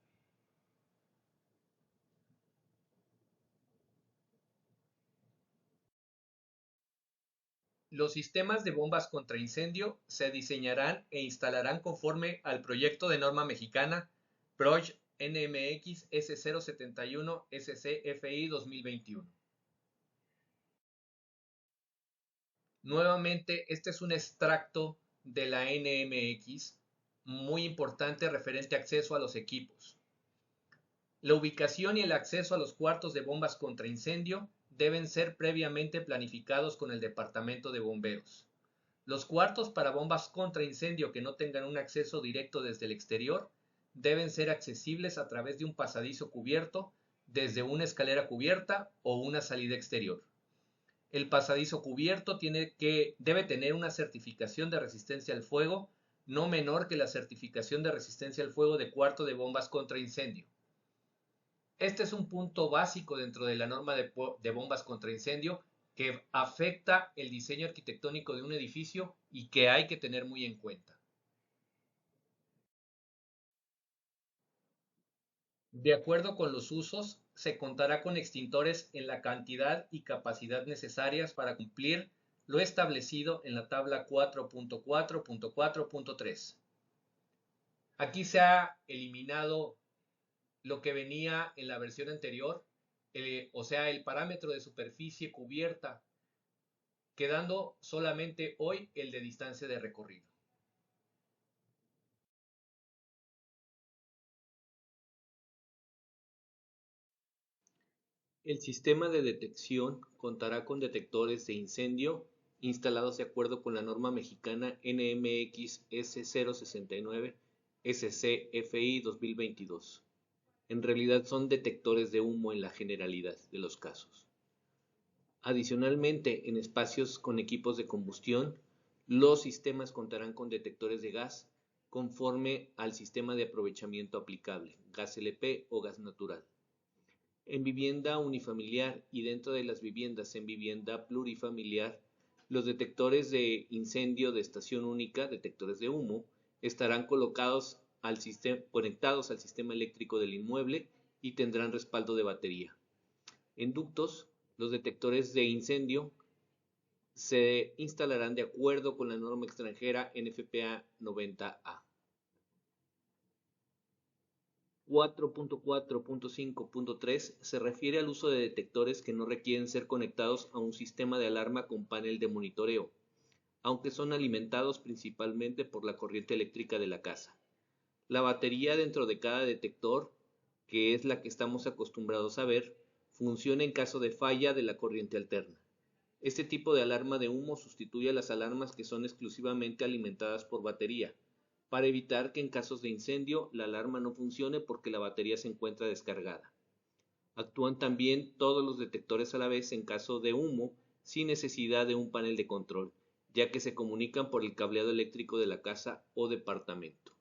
Los sistemas de bombas contra incendio se diseñarán e instalarán conforme al proyecto de norma mexicana PROJ NMX S071 SCFI 2021. Nuevamente, este es un extracto de la NMX muy importante referente a acceso a los equipos. La ubicación y el acceso a los cuartos de bombas contra incendio deben ser previamente planificados con el Departamento de Bomberos. Los cuartos para bombas contra incendio que no tengan un acceso directo desde el exterior deben ser accesibles a través de un pasadizo cubierto, desde una escalera cubierta o una salida exterior. El pasadizo cubierto debe tener una certificación de resistencia al fuego no menor que la certificación de resistencia al fuego de cuarto de bombas contra incendio. Este es un punto básico dentro de la norma de bombas contra incendio que afecta el diseño arquitectónico de un edificio y que hay que tener muy en cuenta. De acuerdo con los usos, se contará con extintores en la cantidad y capacidad necesarias para cumplir lo establecido en la tabla 4.4.4.3. Aquí se ha eliminado lo que venía en la versión anterior, o sea, el parámetro de superficie cubierta, quedando solamente hoy el de distancia de recorrido. El sistema de detección contará con detectores de incendio instalados de acuerdo con la norma mexicana NMX S069 SCFI 2022. En realidad son detectores de humo en la generalidad de los casos. Adicionalmente, en espacios con equipos de combustión, los sistemas contarán con detectores de gas conforme al sistema de aprovechamiento aplicable, gas LP o gas natural. En vivienda unifamiliar y dentro de las viviendas en vivienda plurifamiliar, los detectores de incendio de estación única, detectores de humo, estarán conectados al sistema eléctrico del inmueble y tendrán respaldo de batería. En ductos, los detectores de incendio se instalarán de acuerdo con la norma extranjera NFPA 90A. 4.4.5.3 se refiere al uso de detectores que no requieren ser conectados a un sistema de alarma con panel de monitoreo, aunque son alimentados principalmente por la corriente eléctrica de la casa. La batería dentro de cada detector, que es la que estamos acostumbrados a ver, funciona en caso de falla de la corriente alterna. Este tipo de alarma de humo sustituye a las alarmas que son exclusivamente alimentadas por batería, para evitar que en casos de incendio la alarma no funcione porque la batería se encuentra descargada. Actúan también todos los detectores a la vez en caso de humo sin necesidad de un panel de control, ya que se comunican por el cableado eléctrico de la casa o departamento.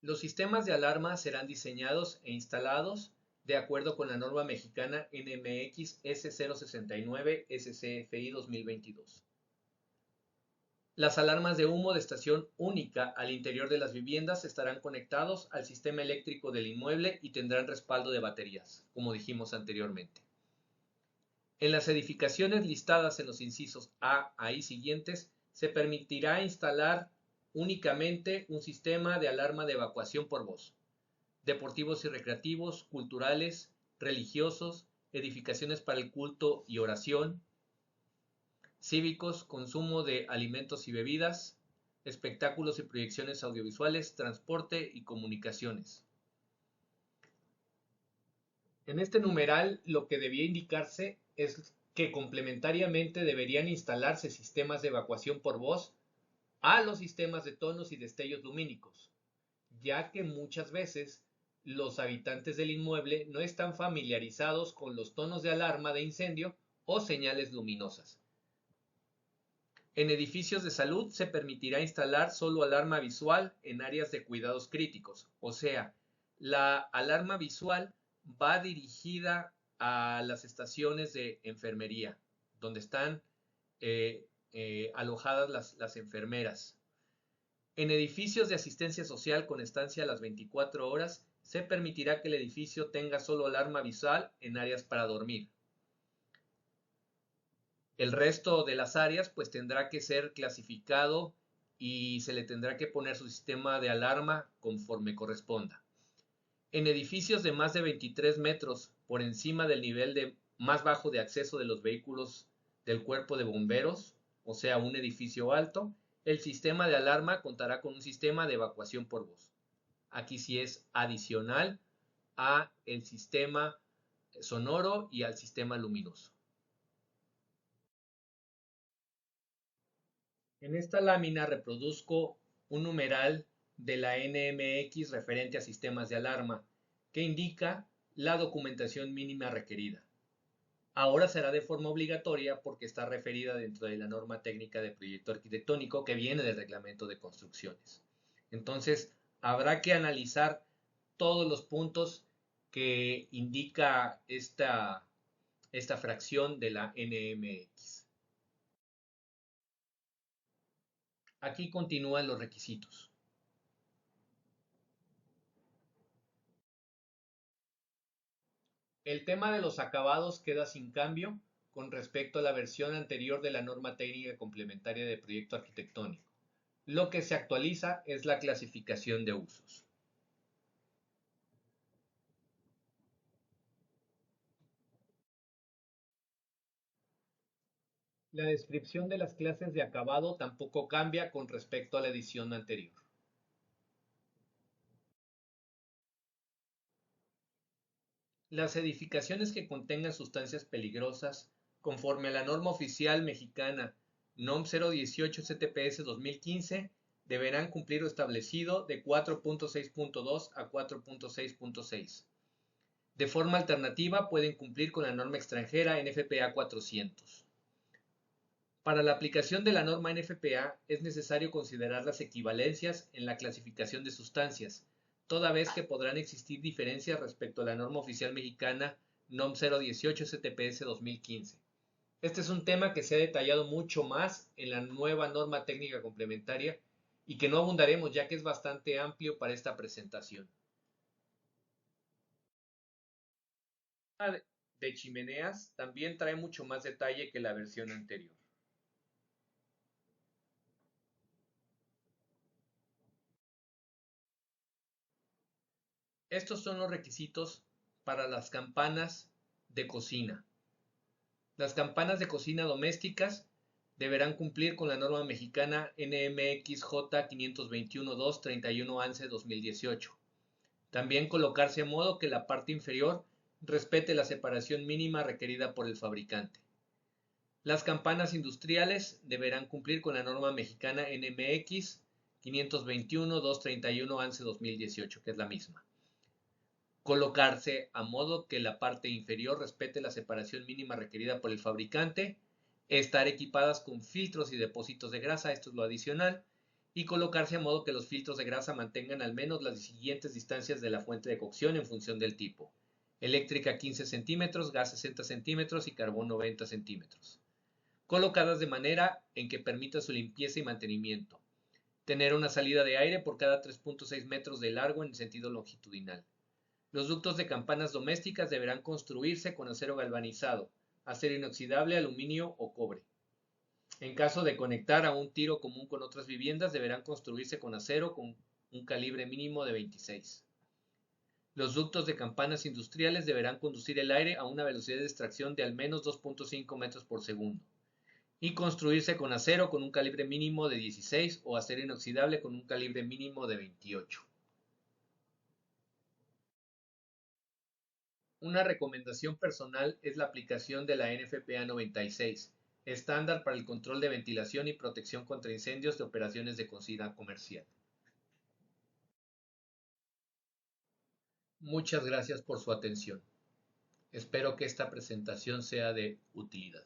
Los sistemas de alarma serán diseñados e instalados de acuerdo con la norma mexicana NMX S069 SCFI 2022. Las alarmas de humo de estación única al interior de las viviendas estarán conectados al sistema eléctrico del inmueble y tendrán respaldo de baterías, como dijimos anteriormente. En las edificaciones listadas en los incisos A y siguientes, se permitirá instalar únicamente un sistema de alarma de evacuación por voz. Deportivos y recreativos, culturales, religiosos, edificaciones para el culto y oración, cívicos, consumo de alimentos y bebidas, espectáculos y proyecciones audiovisuales, transporte y comunicaciones. En este numeral lo que debía indicarse es que complementariamente deberían instalarse sistemas de evacuación por voz a los sistemas de tonos y destellos lumínicos, ya que muchas veces los habitantes del inmueble no están familiarizados con los tonos de alarma de incendio o señales luminosas. En edificios de salud se permitirá instalar solo alarma visual en áreas de cuidados críticos, o sea, la alarma visual va dirigida a las estaciones de enfermería, donde están alojadas las enfermeras. En edificios de asistencia social con estancia a las 24 horas, se permitirá que el edificio tenga solo alarma visual en áreas para dormir. El resto de las áreas pues tendrá que ser clasificado y se le tendrá que poner su sistema de alarma conforme corresponda. En edificios de más de 23 metros por encima del nivel más bajo de acceso de los vehículos del cuerpo de bomberos, o sea, un edificio alto, el sistema de alarma contará con un sistema de evacuación por voz. Aquí sí es adicional a el sistema sonoro y al sistema luminoso. En esta lámina reproduzco un numeral de la NMX referente a sistemas de alarma que indica la documentación mínima requerida. Ahora será de forma obligatoria porque está referida dentro de la norma técnica de proyecto arquitectónico que viene del reglamento de construcciones. Entonces, habrá que analizar todos los puntos que indica esta fracción de la NMX. Aquí continúan los requisitos. El tema de los acabados queda sin cambio con respecto a la versión anterior de la norma técnica complementaria de proyecto arquitectónico. Lo que se actualiza es la clasificación de usos. La descripción de las clases de acabado tampoco cambia con respecto a la edición anterior. Las edificaciones que contengan sustancias peligrosas, conforme a la norma oficial mexicana NOM 018 CTPS 2015, deberán cumplir lo establecido de 4.6.2 a 4.6.6. De forma alternativa, pueden cumplir con la norma extranjera NFPA 400. Para la aplicación de la norma NFPA es necesario considerar las equivalencias en la clasificación de sustancias, toda vez que podrán existir diferencias respecto a la norma oficial mexicana NOM 018 STPS 2015. Este es un tema que se ha detallado mucho más en la nueva norma técnica complementaria y que no abundaremos ya que es bastante amplio para esta presentación. La de chimeneas también trae mucho más detalle que la versión anterior. Estos son los requisitos para las campanas de cocina. Las campanas de cocina domésticas deberán cumplir con la norma mexicana NMXJ 521-231 ANSE 2018. También colocarse a modo que la parte inferior respete la separación mínima requerida por el fabricante. Las campanas industriales deberán cumplir con la norma mexicana NMX 521-231 ANSE 2018, que es la misma. Colocarse a modo que la parte inferior respete la separación mínima requerida por el fabricante, estar equipadas con filtros y depósitos de grasa, esto es lo adicional, y colocarse a modo que los filtros de grasa mantengan al menos las siguientes distancias de la fuente de cocción en función del tipo: eléctrica 15 centímetros, gas 60 centímetros y carbón 90 centímetros. Colocadas de manera en que permita su limpieza y mantenimiento. Tener una salida de aire por cada 3.6 metros de largo en sentido longitudinal. Los ductos de campanas domésticas deberán construirse con acero galvanizado, acero inoxidable, aluminio o cobre. En caso de conectar a un tiro común con otras viviendas, deberán construirse con acero con un calibre mínimo de 26. Los ductos de campanas industriales deberán conducir el aire a una velocidad de extracción de al menos 2.5 metros por segundo y construirse con acero con un calibre mínimo de 16 o acero inoxidable con un calibre mínimo de 28. Una recomendación personal es la aplicación de la NFPA 96, estándar para el control de ventilación y protección contra incendios de operaciones de cocina comercial. Muchas gracias por su atención. Espero que esta presentación sea de utilidad.